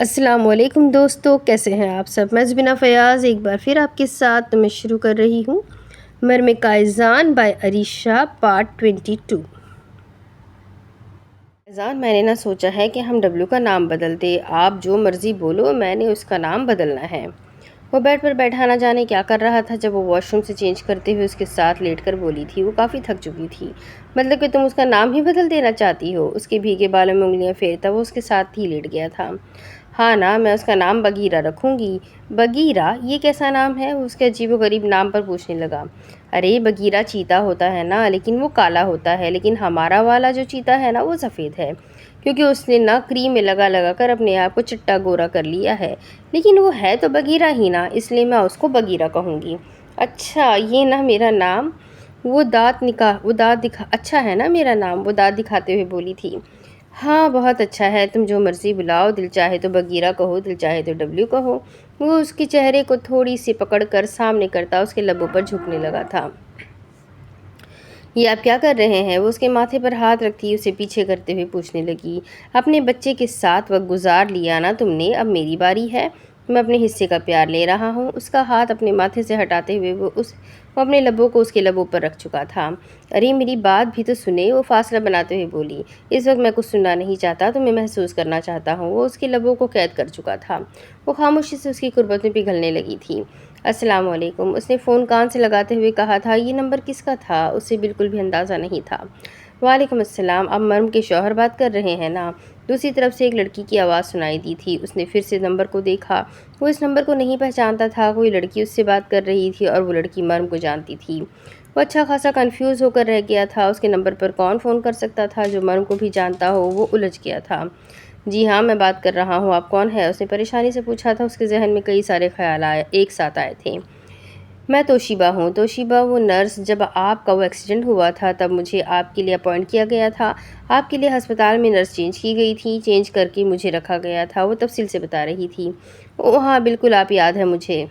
السلام علیکم دوستو، کیسے ہیں آپ سب؟ میں زبینہ فیاض ایک بار پھر آپ کے ساتھ میں شروع کر رہی ہوں مرم کائزان بائی عریشہ پارٹ 22۔ کائزان، میں نے نہ سوچا ہے کہ ہم ڈبلو کا نام بدل دے۔ آپ جو مرضی بولو، میں نے اس کا نام بدلنا ہے۔ وہ بیڈ پر بیٹھا نہ جانے کیا کر رہا تھا جب وہ واش روم سے چینج کرتے ہوئے اس کے ساتھ لیٹ کر بولی تھی۔ وہ کافی تھک چکی تھی۔ مطلب کہ تم اس کا نام ہی بدل دینا چاہتی ہو؟ اس کے بھیگے بالوں میں انگلیاں پھیرتا وہ اس کے ساتھ ہی لیٹ گیا تھا۔ ہاں نا، میں اس کا نام بغیرہ رکھوں گی۔ بغیرہ؟ یہ کیسا نام ہے؟ وہ اس کے عجیب و غریب نام پر پوچھنے لگا۔ ارے بغیرہ چیتا ہوتا ہے نا، لیکن وہ کالا ہوتا ہے، لیکن ہمارا والا جو چیتا ہے نا وہ سفید ہے، کیونکہ اس نے نا کریم میں لگا لگا کر اپنے آپ کو چٹا گورا کر لیا ہے۔ لیکن وہ ہے تو بغیرہ ہی نا، اس لیے میں اس کو بغیرہ کہوں گی۔ اچھا یہ نا میرا نام؟ اچھا ہے نا میرا نام؟ وہ دانت دکھاتے ہوئے بولی تھی۔ ہاں بہت اچھا ہے، تم جو مرضی بلاؤ، دل چاہے تو بغیرہ کہو، دل چاہے تو ڈبلیو کہو۔ وہ اس کے چہرے کو تھوڑی سی پکڑ کر سامنے کرتا اس کے لبوں پر جھکنے لگا تھا۔ یہ آپ کیا کر رہے ہیں؟ وہ اس کے ماتھے پر ہاتھ رکھتی اسے پیچھے کرتے ہوئے پوچھنے لگی۔ اپنے بچے کے ساتھ وقت گزار لیا نا تم نے، اب میری باری ہے، میں اپنے حصے کا پیار لے رہا ہوں۔ اس کا ہاتھ اپنے ماتھے سے ہٹاتے ہوئے وہ اپنے لبوں کو اس کے لبوں پر رکھ چکا تھا۔ ارے میری بات بھی تو سنے، وہ فاصلہ بناتے ہوئے بولی۔ اس وقت میں کچھ سننا نہیں چاہتا، تمہیں محسوس کرنا چاہتا ہوں۔ وہ اس کے لبوں کو قید کر چکا تھا۔ وہ خاموشی سے اس کی قربت میں پگھلنے لگی تھی۔ السلام علیکم، اس نے فون کان سے لگاتے ہوئے کہا تھا۔ یہ نمبر کس کا تھا؟ اسے بالکل بھی اندازہ نہیں تھا۔ وعلیکم السلام، اب مرم کے شوہر بات کر رہے ہیں نا؟ دوسری طرف سے ایک لڑکی کی آواز سنائی دی تھی۔ اس نے پھر سے نمبر کو دیکھا۔ وہ اس نمبر کو نہیں پہچانتا تھا۔ کوئی لڑکی اس سے بات کر رہی تھی اور وہ لڑکی مرم کو جانتی تھی۔ وہ اچھا خاصا کنفیوز ہو کر رہ گیا تھا۔ اس کے نمبر پر کون فون کر سکتا تھا جو مرم کو بھی جانتا ہو؟ وہ الجھ گیا تھا۔ جی ہاں میں بات کر رہا ہوں، آپ کون ہیں؟ اس نے پریشانی سے پوچھا تھا۔ اس کے ذہن میں کئی سارے خیال ایک ساتھ آئے تھے۔ میں توشیبہ ہوں۔ توشیبہ وہ نرس، جب آپ کا وہ ایکسیڈنٹ ہوا تھا تب مجھے آپ کے لیے اپوائنٹ کیا گیا تھا۔ آپ کے لیے ہسپتال میں نرس چینج کی گئی تھی، چینج کر کے مجھے رکھا گیا تھا۔ وہ تفصیل سے بتا رہی تھی۔ اوہ ہاں بالکل، آپ یاد ہے مجھے،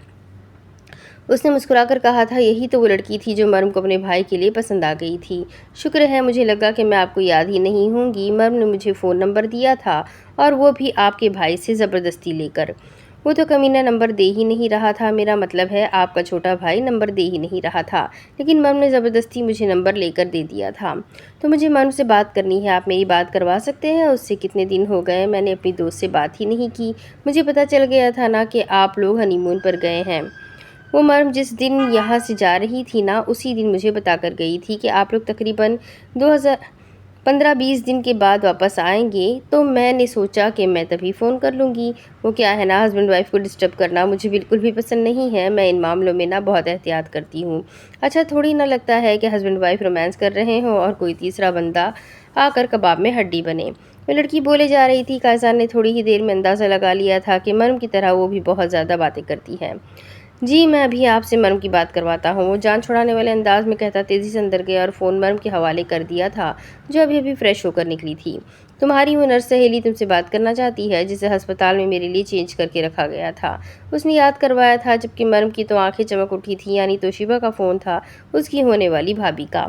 اس نے مسکرا کر کہا تھا۔ یہی تو وہ لڑکی تھی جو مرم کو اپنے بھائی کے لیے پسند آ گئی تھی۔ شکر ہے، مجھے لگا کہ میں آپ کو یاد ہی نہیں ہوں گی۔ مرم نے مجھے فون نمبر دیا تھا، اور وہ بھی آپ کے بھائی سے زبردستی لے کر۔ وہ تو کمینہ نمبر دے ہی نہیں رہا تھا، میرا مطلب ہے آپ کا چھوٹا بھائی نمبر دے ہی نہیں رہا تھا، لیکن مرم نے زبردستی مجھے نمبر لے کر دے دیا تھا۔ تو مجھے مرم سے بات کرنی ہے، آپ میری بات کروا سکتے ہیں؟ اس سے کتنے دن ہو گئے میں نے اپنی دوست سے بات ہی نہیں کی۔ مجھے پتہ چل گیا تھا نا کہ آپ لوگ ہنی مون پر گئے ہیں۔ وہ مرم جس دن یہاں سے جا رہی تھی نا، اسی دن مجھے بتا کر گئی تھی کہ آپ لوگ تقریباً 15-20 دن کے بعد واپس آئیں گے، تو میں نے سوچا کہ میں تبھی فون کر لوں گی۔ وہ کیا ہے نا، ہسبینڈ وائف کو ڈسٹرب کرنا مجھے بالکل بھی پسند نہیں ہے، میں ان معاملوں میں نا بہت احتیاط کرتی ہوں۔ اچھا تھوڑی نہ لگتا ہے کہ ہسبینڈ وائف رومانس کر رہے ہوں اور کوئی تیسرا بندہ آ کر کباب میں ہڈی بنے۔ وہ لڑکی بولے جا رہی تھی۔ کائزان نے تھوڑی ہی دیر میں اندازہ لگا لیا تھا کہ مرم کی طرح وہ بھی بہت زیادہ باتیں کرتی ہے۔ جی میں ابھی آپ سے مرم کی بات کرواتا ہوں، وہ جان چھڑانے والے انداز میں کہتا تیزی سے اندر گیا اور فون مرم کے حوالے کر دیا تھا جو ابھی فریش ہو کر نکلی تھی۔ تمہاری وہ نرس سہیلی تم سے بات کرنا چاہتی ہے جسے ہسپتال میں میرے لیے چینج کر کے رکھا گیا تھا۔ اس نے یاد کروایا تھا، جبکہ مرم کی تو آنکھیں چمک اٹھی تھیں، یعنی توشیبہ کا فون تھا، اس کی ہونے والی بھابھی کا۔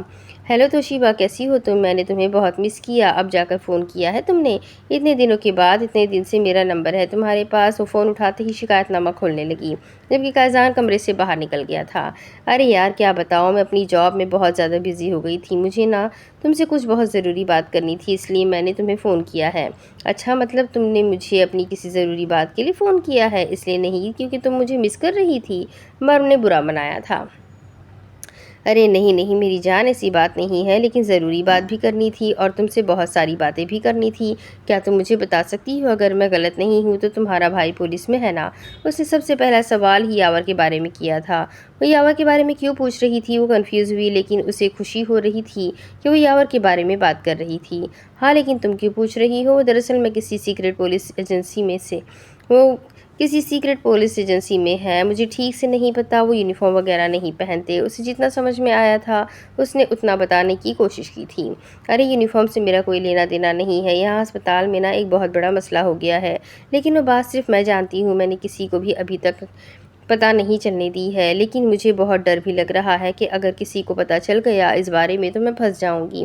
ہیلو توشیبہ، کیسی ہو تم؟ میں نے تمہیں بہت مس کیا، اب جا کر فون کیا ہے تم نے؟ اتنے دنوں کے بعد، اتنے دن سے میرا نمبر ہے تمہارے پاس؟ وہ فون اٹھاتے ہی شکایت نامہ کھولنے لگی، جبکہ کائزان کمرے سے باہر نکل گیا تھا۔ ارے یار کیا بتاؤں، میں اپنی جاب میں بہت زیادہ بزی ہو گئی تھی، مجھے نا تم سے کچھ بہت ضروری بات کرنی تھی، اس لیے میں نے تمہیں فون کیا ہے۔ اچھا مطلب تم نے مجھے اپنی کسی ضروری بات کے لیے فون کیا ہے، اس لیے نہیں کیونکہ تم مجھے مس کر رہی تھی؟ مرم نے برا منایا تھا۔ ارے نہیں نہیں میری جان، ایسی بات نہیں ہے، لیکن ضروری بات بھی کرنی تھی اور تم سے بہت ساری باتیں بھی کرنی تھی۔ کیا تم مجھے بتا سکتی ہو، اگر میں غلط نہیں ہوں تو تمہارا بھائی پولیس میں ہے نا؟ اس نے سب سے پہلا سوال ہی یاور کے بارے میں کیا تھا۔ وہ یاور کے بارے میں کیوں پوچھ رہی تھی؟ وہ کنفیوز ہوئی، لیکن اسے خوشی ہو رہی تھی کہ وہ یاور کے بارے میں بات کر رہی تھی۔ ہاں لیکن تم کیوں پوچھ رہی ہو؟ دراصل میں کسی سیکرٹ پولیس ایجنسی میں ہے، مجھے ٹھیک سے نہیں پتا، وہ یونیفارم وغیرہ نہیں پہنتے۔ اسے جتنا سمجھ میں آیا تھا اس نے اتنا بتانے کی کوشش کی تھی۔ ارے یونیفارم سے میرا کوئی لینا دینا نہیں ہے، یہاں ہسپتال میں نا ایک بہت بڑا مسئلہ ہو گیا ہے، لیکن وہ بات صرف میں جانتی ہوں، میں نے کسی کو بھی ابھی تک پتہ نہیں چلنے دی ہے، لیکن مجھے بہت ڈر بھی لگ رہا ہے کہ اگر کسی کو پتہ چل گیا اس بارے میں تو میں پھنس جاؤں گی۔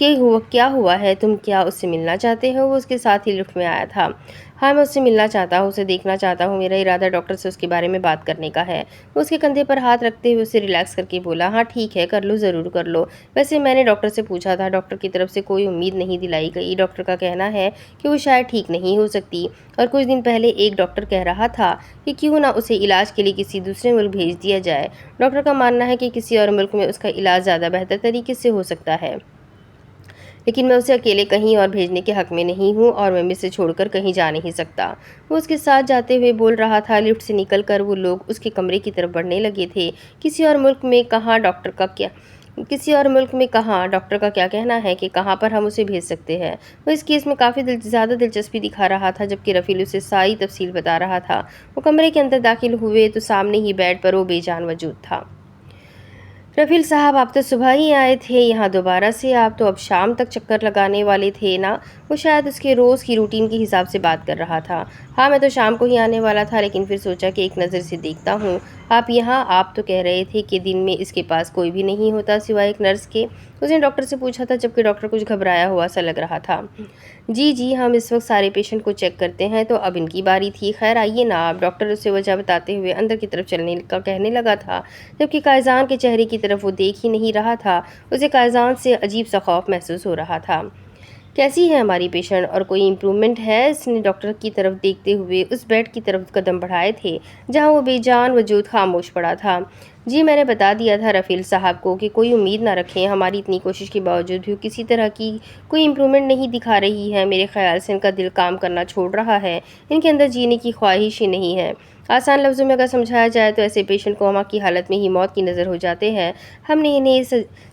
کہ کیا ہوا ہے، تم کیا اس سے ملنا چاہتے ہو؟ وہ اس کے ساتھ ہی لفٹ میں آیا تھا۔ ہاں، میں اس سے ملنا چاہتا ہوں، اسے دیکھنا چاہتا ہوں، میرا ارادہ ڈاکٹر سے اس کے بارے میں بات کرنے کا ہے۔ وہ اس کے کندھے پر ہاتھ رکھتے ہوئے اسے ریلیکس کر کے بولا، ہاں ٹھیک ہے، کر لو، ضرور کر لو۔ ویسے میں نے ڈاکٹر سے پوچھا تھا، ڈاکٹر کی طرف سے کوئی امید نہیں دلائی گئی۔ ڈاکٹر کا کہنا ہے کہ وہ شاید ٹھیک نہیں ہو سکتی، اور کچھ دن پہلے ایک ڈاکٹر کہہ رہا تھا کہ کیوں نہ اسے علاج کے لیے کسی دوسرے ملک بھیج دیا جائے۔ ڈاکٹر کا ماننا ہے کہ کسی اور ملک میں اس کا علاج زیادہ بہتر طریقے سے ہو سکتا ہے، لیکن میں اسے اکیلے کہیں اور بھیجنے کے حق میں نہیں ہوں، اور میں اسے چھوڑ کر کہیں جا نہیں سکتا۔ وہ اس کے ساتھ جاتے ہوئے بول رہا تھا۔ لفٹ سے نکل کر وہ لوگ اس کے کمرے کی طرف بڑھنے لگے تھے۔ کسی اور ملک میں کہاں، ڈاکٹر کا کیا کہنا ہے کہ کہاں پر ہم اسے بھیج سکتے ہیں؟ وہ اس کیس میں کافی زیادہ دلچسپی دکھا رہا تھا، جبکہ رفیل اسے ساری تفصیل بتا رہا تھا۔ وہ کمرے کے اندر داخل ہوئے تو سامنے ہی بیڈ پر وہ بے جان موجود تھا۔ رفیل صاحب، آپ تو صبح ہی آئے تھے یہاں دوبارہ سے، آپ تو اب شام تک چکر لگانے والے تھے نا؟ وہ شاید اس کے روز کی روٹین کے حساب سے بات کر رہا تھا۔ ہاں، میں تو شام کو ہی آنے والا تھا، لیکن پھر سوچا کہ ایک نظر سے دیکھتا ہوں آپ یہاں۔ آپ تو کہہ رہے تھے کہ دن میں اس کے پاس کوئی بھی نہیں ہوتا سوائے ایک نرس کے، اس نے ڈاکٹر سے پوچھا تھا، جبکہ ڈاکٹر کچھ گھبرایا ہوا سا لگ رہا تھا۔ جی، ہم اس وقت سارے پیشنٹ کو چیک کرتے ہیں، تو اب ان کی باری تھی۔ خیر آئیے نا آپ، ڈاکٹر اسے وجہ بتاتے ہوئے اندر کی طرف چلنے کا کہنے لگا تھا، جبکہ قائزان کے چہرے کی طرف وہ دیکھ ہی نہیں رہا تھا۔ اسے قائزان سے عجیب سا خوف محسوس ہو رہا تھا۔ کیسی ہے ہماری پیشنٹ، اور کوئی امپرومنٹ ہے؟ اس نے ڈاکٹر کی طرف دیکھتے ہوئے اس بیڈ کی طرف قدم بڑھائے تھے جہاں وہ بے جان وجود خاموش پڑا تھا۔ جی، میں نے بتا دیا تھا رفیل صاحب کو کہ کوئی امید نہ رکھیں، ہماری اتنی کوشش کے باوجود بھی کسی طرح کی کوئی امپرومنٹ نہیں دکھا رہی ہے۔ میرے خیال سے ان کا دل کام کرنا چھوڑ رہا ہے، ان کے اندر جینے کی خواہش ہی نہیں ہے۔ آسان لفظوں میں اگر سمجھایا جائے تو ایسے پیشنٹ کوما کی حالت میں ہی موت کی نظر ہو جاتے ہیں۔ ہم نے انہیں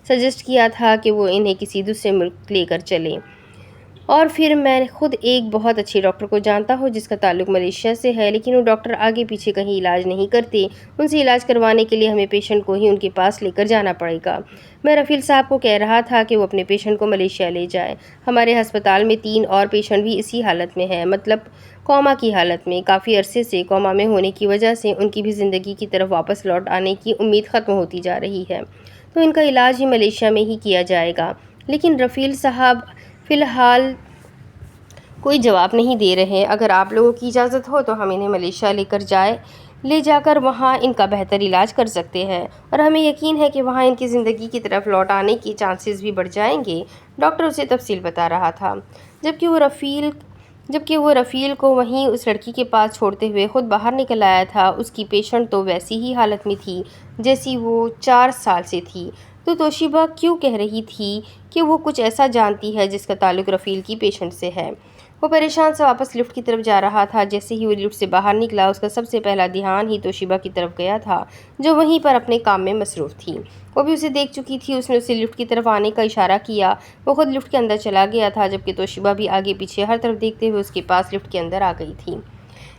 سجیسٹ کیا تھا کہ وہ انہیں کسی دوسرے ملک لے کر چلیں، اور پھر میں خود ایک بہت اچھے ڈاکٹر کو جانتا ہوں جس کا تعلق ملیشیا سے ہے، لیکن وہ ڈاکٹر آگے پیچھے کہیں علاج نہیں کرتے۔ ان سے علاج کروانے کے لیے ہمیں پیشنٹ کو ہی ان کے پاس لے کر جانا پڑے گا۔ میں رفیل صاحب کو کہہ رہا تھا کہ وہ اپنے پیشنٹ کو ملیشیا لے جائے۔ ہمارے ہسپتال میں 3 اور پیشنٹ بھی اسی حالت میں ہیں، مطلب کوما کی حالت میں۔ کافی عرصے سے کوما میں ہونے کی وجہ سے ان کی بھی زندگی کی طرف واپس لوٹ آنے کی امید ختم ہوتی جا رہی ہے، تو ان کا علاج ہی ملیشیا میں ہی کیا جائے گا۔ لیکن رفیل صاحب فی الحال کوئی جواب نہیں دے رہے۔ اگر آپ لوگوں کی اجازت ہو تو ہم انہیں ملیشیا لے جا کر وہاں ان کا بہتر علاج کر سکتے ہیں، اور ہمیں یقین ہے کہ وہاں ان کی زندگی کی طرف لوٹ آنے کی چانسز بھی بڑھ جائیں گے۔ ڈاکٹر اسے تفصیل بتا رہا تھا، جبکہ وہ رفیل کو وہیں اس لڑکی کے پاس چھوڑتے ہوئے خود باہر نکل آیا تھا۔ اس کی پیشنٹ تو ویسی ہی حالت میں تھی جیسی وہ 4 سال سے تھی۔ تو توشیبا کیوں کہہ رہی تھی کہ وہ کچھ ایسا جانتی ہے جس کا تعلق رفیل کی پیشنٹ سے ہے؟ وہ پریشان سے واپس لفٹ کی طرف جا رہا تھا۔ جیسے ہی وہ لفٹ سے باہر نکلا، اس کا سب سے پہلا دھیان ہی توشیبا کی طرف گیا تھا، جو وہیں پر اپنے کام میں مصروف تھی۔ وہ بھی اسے دیکھ چکی تھی۔ اس نے اسے لفٹ کی طرف آنے کا اشارہ کیا۔ وہ خود لفٹ کے اندر چلا گیا تھا، جبکہ توشیبا بھی آگے پیچھے ہر طرف دیکھتے ہوئے اس کے پاس لفٹ کے اندر آ گئی تھی۔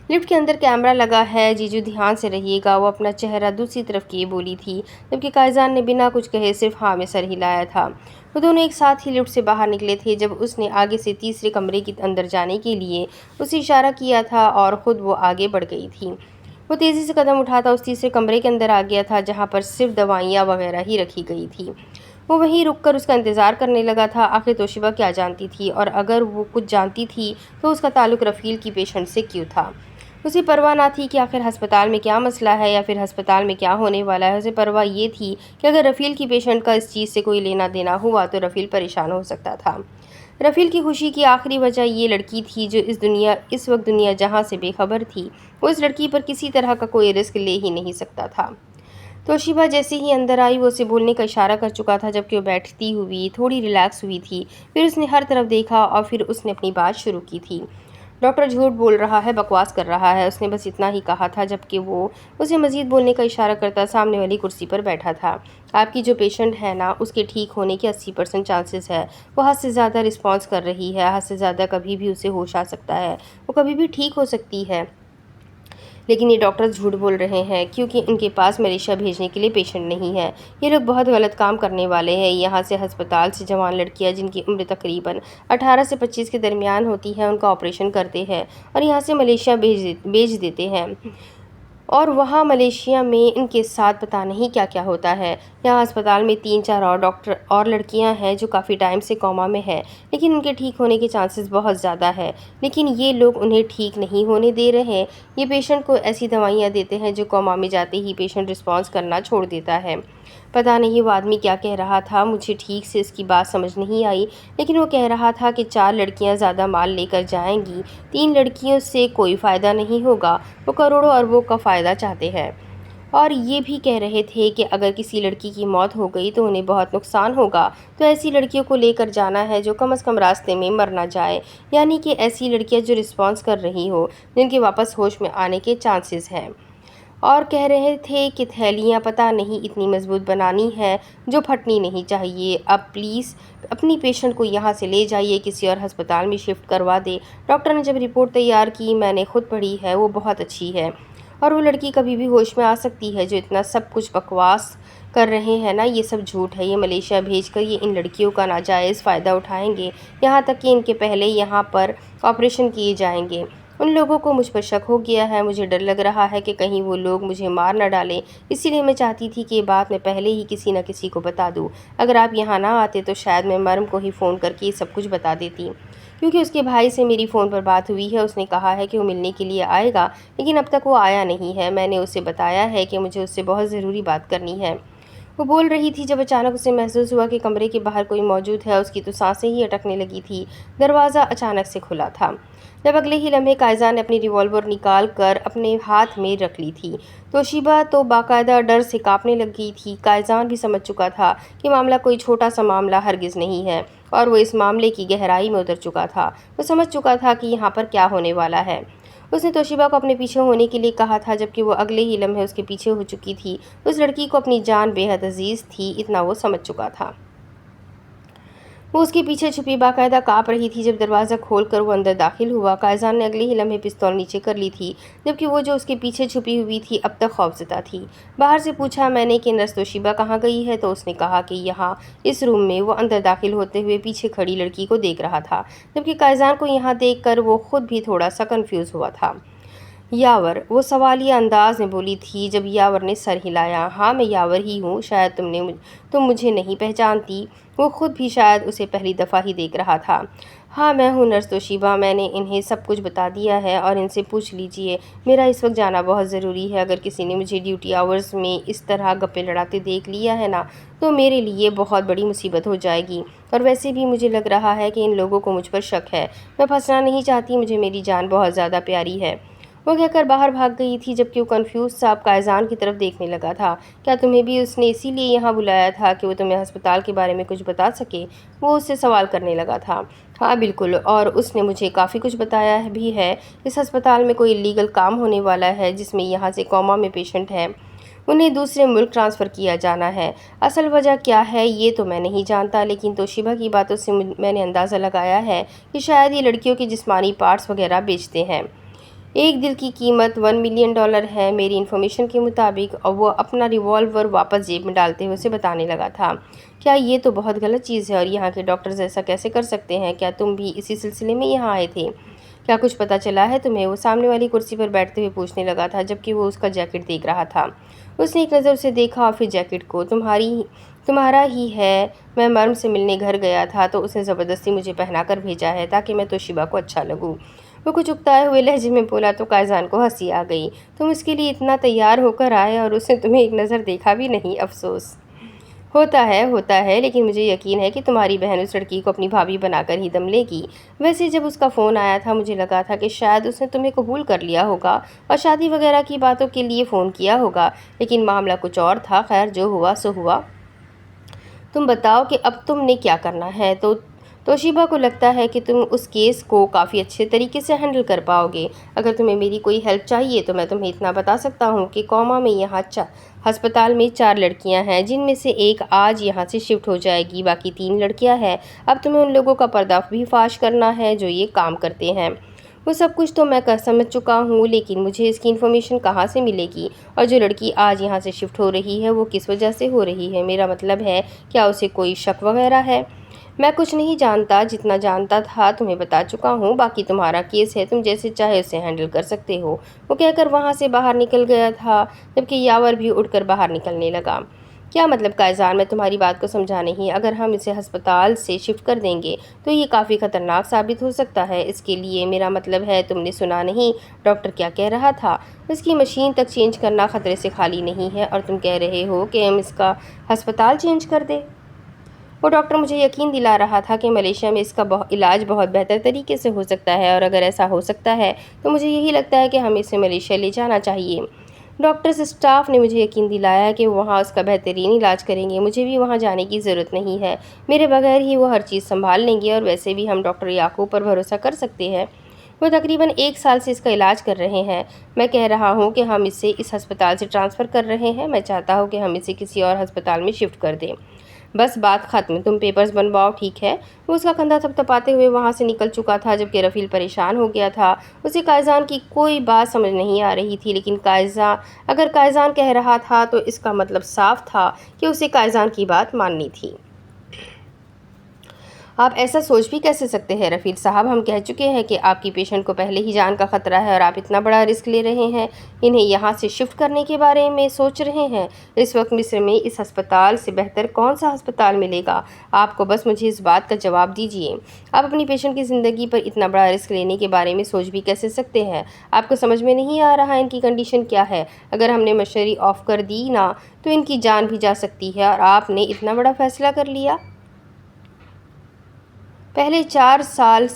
لفٹ کے اندر کیمرہ لگا ہے، جیجو دھیان سے رہیے گا، وہ اپنا چہرہ دوسری طرف کیے بولی تھی، جبکہ قائزان نے بنا کچھ کہے صرف ہاں میں سر ہلایا تھا۔ وہ دونوں ایک ساتھ ہی لفٹ سے باہر نکلے تھے جب اس نے آگے سے تیسرے کمرے کے اندر جانے کے لیے اسے اشارہ کیا تھا، اور خود وہ آگے بڑھ گئی تھی۔ وہ تیزی سے قدم اٹھاتا اس تیسرے کمرے کے اندر آ گیا تھا جہاں پر صرف دوائیاں وغیرہ ہی رکھی گئی تھی۔ وہ وہیں رک کر اس کا انتظار کرنے لگا تھا۔ آخر توشیبا کیا جانتی تھی، اور اگر وہ کچھ جانتی تھی تو اس کا تعلق رفیل کی پیشنٹ سے کیوں تھا؟ اسے پرواہ نہ تھی کہ آخر ہسپتال میں کیا مسئلہ ہے یا پھر ہسپتال میں کیا ہونے والا ہے۔ اسے پرواہ یہ تھی کہ اگر رفیل کی پیشنٹ کا اس چیز سے کوئی لینا دینا ہوا تو رفیل پریشان ہو سکتا تھا۔ رفیل کی خوشی کی آخری وجہ یہ لڑکی تھی جو اس وقت دنیا جہاں سے بے خبر تھی۔ وہ اس لڑکی پر کسی طرح کا کوئی رسک لے ہی نہیں سکتا تھا۔ توشیبا جیسے ہی اندر آئی، وہ اسے بولنے کا اشارہ کر چکا تھا، جبکہ وہ بیٹھتی ہوئی تھوڑی ریلیکس ہوئی تھی۔ پھر اس نے ہر طرف دیکھا اور پھر اس نے اپنی بات شروع کی تھی۔ ڈاکٹر جھوٹ بول رہا ہے، بکواس کر رہا ہے، اس نے بس اتنا ہی کہا تھا، جبکہ وہ اسے مزید بولنے کا اشارہ کرتا سامنے والی کرسی پر بیٹھا تھا۔ آپ کی جو پیشنٹ ہے نا، اس کے ٹھیک ہونے کے 80% چانسز ہے۔ وہ حد سے زیادہ رسپانس کر رہی ہے، حد سے زیادہ کبھی بھی اسے ہوش آ سکتا ہے، وہ کبھی بھی ٹھیک ہو سکتی ہے۔ لیکن یہ ڈاکٹر جھوٹ بول رہے ہیں کیونکہ ان کے پاس ملیشیا بھیجنے کے لیے پیشنٹ نہیں ہے۔ یہ لوگ بہت غلط کام کرنے والے ہیں۔ یہاں سے ہسپتال سے جوان لڑکیاں جن کی عمر تقریباً 18 سے 25 کے درمیان ہوتی ہے ان کا آپریشن کرتے ہیں اور یہاں سے ملیشیا بھیج دیتے ہیں۔ اور وہاں ملیشیا میں ان کے ساتھ پتہ نہیں کیا کیا ہوتا ہے۔ یہاں ہسپتال میں 3-4 اور ڈاکٹر اور لڑکیاں ہیں جو کافی ٹائم سے کوما میں ہیں، لیکن ان کے ٹھیک ہونے کے چانسز بہت زیادہ ہے، لیکن یہ لوگ انہیں ٹھیک نہیں ہونے دے رہے۔ یہ پیشنٹ کو ایسی دوائیاں دیتے ہیں جو کوما میں جاتے ہی پیشنٹ رسپانس کرنا چھوڑ دیتا ہے۔ پتہ نہیں وہ آدمی کیا کہہ رہا تھا، مجھے ٹھیک سے اس کی بات سمجھ نہیں آئی، لیکن وہ کہہ رہا تھا کہ 4 لڑکیاں زیادہ مال لے کر جائیں گی، 3 لڑکیوں سے کوئی فائدہ نہیں ہوگا، وہ کروڑوں اربوں کا فائدہ چاہتے ہیں۔ اور یہ بھی کہہ رہے تھے کہ اگر کسی لڑکی کی موت ہو گئی تو انہیں بہت نقصان ہوگا، تو ایسی لڑکیوں کو لے کر جانا ہے جو کم از کم راستے میں مر نہ جائے، یعنی کہ ایسی لڑکیاں جو رسپانس کر رہی ہو، جن کے واپس ہوش میں آنے کے چانسز ہیں۔ اور کہہ رہے تھے کہ تھیلیاں پتہ نہیں اتنی مضبوط بنانی ہے جو پھٹنی نہیں چاہیے، اب پلیز اپنی پیشنٹ کو یہاں سے لے جائیے، کسی اور ہسپتال میں شفٹ کروا دے۔ ڈاکٹر نے جب رپورٹ تیار کی، میں نے خود پڑھی ہے، وہ بہت اچھی ہے، اور وہ لڑکی کبھی بھی ہوش میں آ سکتی ہے۔ جو اتنا سب کچھ بکواس کر رہے ہیں نا، یہ سب جھوٹ ہے، یہ ملیشیا بھیج کر یہ ان لڑکیوں کا ناجائز فائدہ اٹھائیں گے، یہاں تک کہ ان کے پہلے یہاں پر آپریشن کیے جائیں گے۔ ان لوگوں کو مجھ پر شک ہو گیا ہے، مجھے ڈر لگ رہا ہے کہ کہیں وہ لوگ مجھے مار نہ ڈالیں، اسی لیے میں چاہتی تھی کہ یہ بات میں پہلے ہی کسی نہ کسی کو بتا دوں۔ اگر آپ یہاں نہ آتے تو شاید میں مرم کو ہی فون کر کے یہ سب کچھ بتا دیتی، کیونکہ اس کے بھائی سے میری فون پر بات ہوئی ہے، اس نے کہا ہے کہ وہ ملنے کے لیے آئے گا، لیکن اب تک وہ آیا نہیں ہے۔ میں نے اسے بتایا ہے کہ مجھے اس سے بہت ضروری بات کرنی ہے۔ وہ بول رہی تھی جب اچانک اسے محسوس ہوا کہ کمرے کے باہر کوئی موجود ہے، اس کی تو سانسیں ہی اٹکنے لگی تھی۔ دروازہ اچانک سے کھلا تھا، جب اگلے ہی لمحے قائزان نے اپنی ریوالور نکال کر اپنے ہاتھ میں رکھ لی تھی۔ توشیبا تو باقاعدہ ڈر سے کانپنے لگی تھی۔ قائزان بھی سمجھ چکا تھا کہ معاملہ کوئی چھوٹا سا معاملہ ہرگز نہیں ہے، اور وہ اس معاملے کی گہرائی میں اتر چکا تھا۔ وہ سمجھ چکا تھا کہ یہاں پر کیا ہونے والا ہے۔ اس نے توشیبا کو اپنے پیچھے ہونے کے لیے کہا تھا، جبکہ وہ اگلے ہی لمحے اس کے پیچھے ہو چکی تھی۔ اس لڑکی کو اپنی جان بے حد عزیز تھی، اتنا وہ سمجھ چکا تھا۔ وہ اس کے پیچھے چھپی باقاعدہ کانپ رہی تھی۔ جب دروازہ کھول کر وہ اندر داخل ہوا، قائزان نے اگلے ہی لمحے پستول نیچے کر لی تھی، جبکہ وہ جو اس کے پیچھے چھپی ہوئی تھی اب تک خوفزدہ تھی۔ باہر سے پوچھا میں نے کہ نرس توشیبا کہاں گئی ہے، تو اس نے کہا کہ یہاں اس روم میں۔ وہ اندر داخل ہوتے ہوئے پیچھے کھڑی لڑکی کو دیکھ رہا تھا، جبکہ قائزان کو یہاں دیکھ کر وہ خود بھی تھوڑا سا کنفیوز ہوا تھا۔ یاور، وہ سوالیہ انداز میں بولی تھی۔ جب یاور نے سر ہلایا، ہاں میں یاور ہی ہوں، شاید تم مجھے نہیں پہچانتی۔ وہ خود بھی شاید اسے پہلی دفعہ ہی دیکھ رہا تھا۔ ہاں میں ہوں نرس توشیبا، میں نے انہیں سب کچھ بتا دیا ہے، اور ان سے پوچھ لیجئے، میرا اس وقت جانا بہت ضروری ہے۔ اگر کسی نے مجھے ڈیوٹی آورز میں اس طرح گپے لڑاتے دیکھ لیا ہے نا، تو میرے لیے بہت بڑی مصیبت ہو جائے گی، اور ویسے بھی مجھے لگ رہا ہے کہ ان لوگوں کو مجھ پر شک ہے۔ میں پھنسنا نہیں چاہتی، مجھے میری جان بہت زیادہ پیاری ہے۔ وہ کہہ کر باہر بھاگ گئی تھی، جبکہ وہ کنفیوز سا اب قائزان کی طرف دیکھنے لگا تھا۔ کیا تمہیں بھی اس نے اسی لیے یہاں بلایا تھا کہ وہ تمہیں ہسپتال کے بارے میں کچھ بتا سکے؟ وہ اس سے سوال کرنے لگا تھا۔ ہاں بالکل، اور اس نے مجھے کافی کچھ بتایا بھی ہے۔ اس ہسپتال میں کوئی الیگل کام ہونے والا ہے، جس میں یہاں سے کوما میں پیشنٹ ہیں، انہیں دوسرے ملک ٹرانسفر کیا جانا ہے۔ اصل وجہ کیا ہے یہ تو میں نہیں جانتا، لیکن توشیبا کی باتوں سے میں نے اندازہ لگایا ہے کہ شاید یہ لڑکیوں کے جسمانی پارٹس وغیرہ بیچتے ہیں۔ ایک دل کی قیمت $1 ملین ہے میری انفارمیشن کے مطابق۔ اور وہ اپنا ریوالور واپس جیب میں ڈالتے ہوئے اسے بتانے لگا تھا۔ کیا یہ تو بہت غلط چیز ہے، اور یہاں کے ڈاکٹرز ایسا کیسے کر سکتے ہیں؟ کیا تم بھی اسی سلسلے میں یہاں آئے تھے؟ کیا کچھ پتہ چلا ہے تمہیں؟ وہ سامنے والی کرسی پر بیٹھتے ہوئے پوچھنے لگا تھا، جبکہ وہ اس کا جیکٹ دیکھ رہا تھا۔ اس نے ایک نظر اسے دیکھا اور پھر جیکٹ کو۔ تمہارا ہی ہے، میں مرم سے ملنے گھر گیا تھا تو اس نے زبردستی مجھے پہنا کر بھیجا ہے تاکہ میں توشیبا کو اچھا لگوں۔ وہ کچھ اکتائے ہوئے لہجے میں بولا تو قائزان کو ہنسی آ گئی۔ تم اس کے لیے اتنا تیار ہو کر آئے اور اس نے تمہیں ایک نظر دیکھا بھی نہیں، افسوس۔ ہوتا ہے، لیکن مجھے یقین ہے کہ تمہاری بہن اس لڑکی کو اپنی بھابھی بنا کر ہی دم لے گی۔ ویسے جب اس کا فون آیا تھا مجھے لگا تھا کہ شاید اس نے تمہیں قبول کر لیا ہوگا اور شادی وغیرہ کی باتوں کے لیے فون کیا ہوگا، لیکن معاملہ کچھ اور تھا۔ خیر جو ہوا سو ہوا۔ تم بتاؤ کہ اب تم نے کیا کرنا ہے؟ تو توشیبا کو لگتا ہے کہ تم اس کیس کو کافی اچھے طریقے سے ہینڈل کر پاؤ گے۔ اگر تمہیں میری کوئی ہیلپ چاہیے تو میں تمہیں اتنا بتا سکتا ہوں کہ کوما میں یہاں ہسپتال میں 4 لڑکیاں ہیں، جن میں سے ایک آج یہاں سے شفٹ ہو جائے گی، باقی 3 لڑکیاں ہیں۔ اب تمہیں ان لوگوں کا پردہ بھی فاش کرنا ہے جو یہ کام کرتے ہیں۔ وہ سب کچھ تو میں سمجھ چکا ہوں، لیکن مجھے اس کی انفارمیشن کہاں سے ملے گی؟ اور جو لڑکی آج یہاں سے شفٹ ہو رہی ہے وہ کس وجہ سے ہو رہی ہے؟ میرا مطلب ہے کیا اسے کوئی شک وغیرہ ہے؟ میں کچھ نہیں جانتا، جتنا جانتا تھا تمہیں بتا چکا ہوں، باقی تمہارا کیس ہے، تم جیسے چاہے اسے ہینڈل کر سکتے ہو۔ وہ کہہ کر وہاں سے باہر نکل گیا تھا، جبکہ یاور بھی اٹھ کر باہر نکلنے لگا۔ کیا مطلب قائزان؟ میں تمہاری بات کو سمجھا نہیں۔ اگر ہم اسے ہسپتال سے شفٹ کر دیں گے تو یہ کافی خطرناک ثابت ہو سکتا ہے۔ اس کے لیے میرا مطلب ہے، تم نے سنا نہیں ڈاکٹر کیا کہہ رہا تھا؟ اس کی مشین تک چینج کرنا خطرے سے خالی نہیں ہے، اور تم کہہ رہے ہو کہ ہم اس کا ہسپتال چینج کر دیں؟ وہ ڈاکٹر مجھے یقین دلا رہا تھا کہ ملیشیا میں اس کا علاج بہت بہتر طریقے سے ہو سکتا ہے، اور اگر ایسا ہو سکتا ہے تو مجھے یہی لگتا ہے کہ ہمیں اسے ملیشیا لے جانا چاہیے۔ ڈاکٹرز اسٹاف نے مجھے یقین دلایا ہے کہ وہ وہاں اس کا بہترین علاج کریں گے۔ مجھے بھی وہاں جانے کی ضرورت نہیں ہے، میرے بغیر ہی وہ ہر چیز سنبھال لیں گے، اور ویسے بھی ہم ڈاکٹر یعقوب پر بھروسہ کر سکتے ہیں۔ وہ تقریباً 1 سال سے اس کا علاج کر رہے ہیں۔ میں کہہ رہا ہوں کہ ہم اسے اس ہسپتال سے ٹرانسفر کر رہے ہیں۔ میں چاہتا ہوں کہ ہم اسے کسی اور ہسپتال میں شفٹ کر دیں۔ بس بات ختم، تم پیپرز بنواؤ، ٹھیک ہے؟ وہ اس کا کندھا تھپتھپاتے ہوئے وہاں سے نکل چکا تھا، جبکہ رفیل پریشان ہو گیا تھا۔ اسے قائزان کی کوئی بات سمجھ نہیں آ رہی تھی، لیکن اگر قائزان کہہ رہا تھا تو اس کا مطلب صاف تھا کہ اسے قائزان کی بات ماننی تھی۔ آپ ایسا سوچ بھی کیسے سکتے ہیں رفیل صاحب؟ ہم کہہ چکے ہیں کہ آپ کی پیشنٹ کو پہلے ہی جان کا خطرہ ہے، اور آپ اتنا بڑا رسک لے رہے ہیں، انہیں یہاں سے شفٹ کرنے کے بارے میں سوچ رہے ہیں۔ اس وقت مصر میں اس ہسپتال سے بہتر کون سا ہسپتال ملے گا؟ آپ کو بس مجھے اس بات کا جواب دیجیے، آپ اپنی پیشنٹ کی زندگی پر اتنا بڑا رسک لینے کے بارے میں سوچ بھی کیسے سکتے ہیں؟ آپ کو سمجھ میں نہیں آ رہا ان کی کنڈیشن کیا ہے؟ اگر ہم نے مشینری آف کر دی نا تو ان کی جان بھی جا سکتی ہے، اور آپ نے اتنا بڑا فیصلہ کر لیا۔ پچھلے 4 سال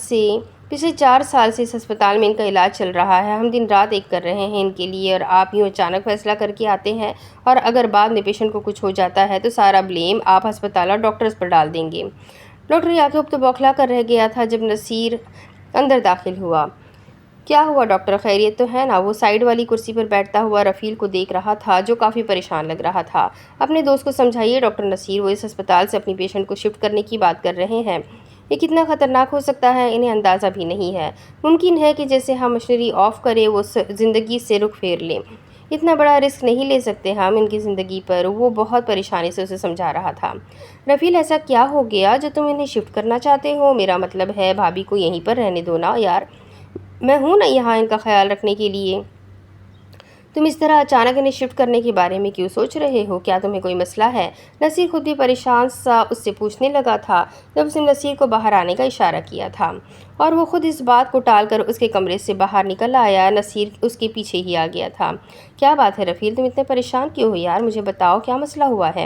سے اس ہسپتال میں ان کا علاج چل رہا ہے۔ ہم دن رات ایک کر رہے ہیں ان کے لیے، اور آپ یوں اچانک فیصلہ کر کے آتے ہیں، اور اگر بعد میں پیشنٹ کو کچھ ہو جاتا ہے تو سارا بلیم آپ ہسپتال اور ڈاکٹرز پر ڈال دیں گے۔ ڈاکٹر یعقوب تو بوکھلا کر رہ گیا تھا جب نصیر اندر داخل ہوا۔ کیا ہوا ڈاکٹر، خیریت تو ہے نا؟ وہ سائیڈ والی کرسی پر بیٹھتا ہوا رفیل کو دیکھ رہا تھا، جو کافی پریشان لگ رہا تھا۔ اپنے دوست کو سمجھائیے ڈاکٹر نصیر، وہ اس ہسپتال سے اپنی پیشنٹ کو شفٹ کرنے کی بات کر رہے ہیں۔ یہ کتنا خطرناک ہو سکتا ہے انہیں اندازہ بھی نہیں ہے۔ ممکن ہے کہ جیسے ہم مشینری آف کریں وہ زندگی سے رخ پھیر لیں۔ اتنا بڑا رسک نہیں لے سکتے ہم ان کی زندگی پر، وہ بہت پریشانی سے اسے سمجھا رہا تھا۔ رفیل ایسا کیا ہو گیا جو تم انہیں شفٹ کرنا چاہتے ہو؟ میرا مطلب ہے بھابھی کو یہیں پر رہنے دو نا یار، میں ہوں نا یہاں ان کا خیال رکھنے کے لیے۔ تم اس طرح اچانک انہیں شفٹ کرنے کے بارے میں کیوں سوچ رہے ہو؟ کیا تمہیں کوئی مسئلہ ہے؟ نصیر خود بھی پریشان سا اس سے پوچھنے لگا تھا جب اس نے نصیر کو باہر آنے کا اشارہ کیا تھا، اور وہ خود اس بات کو ٹال کر اس کے کمرے سے باہر نکل آیا۔ نصیر اس کے پیچھے ہی آ گیا تھا۔ کیا بات ہے رفیل، تم اتنے پریشان کیوں ہو یار؟ مجھے بتاؤ کیا مسئلہ ہوا ہے؟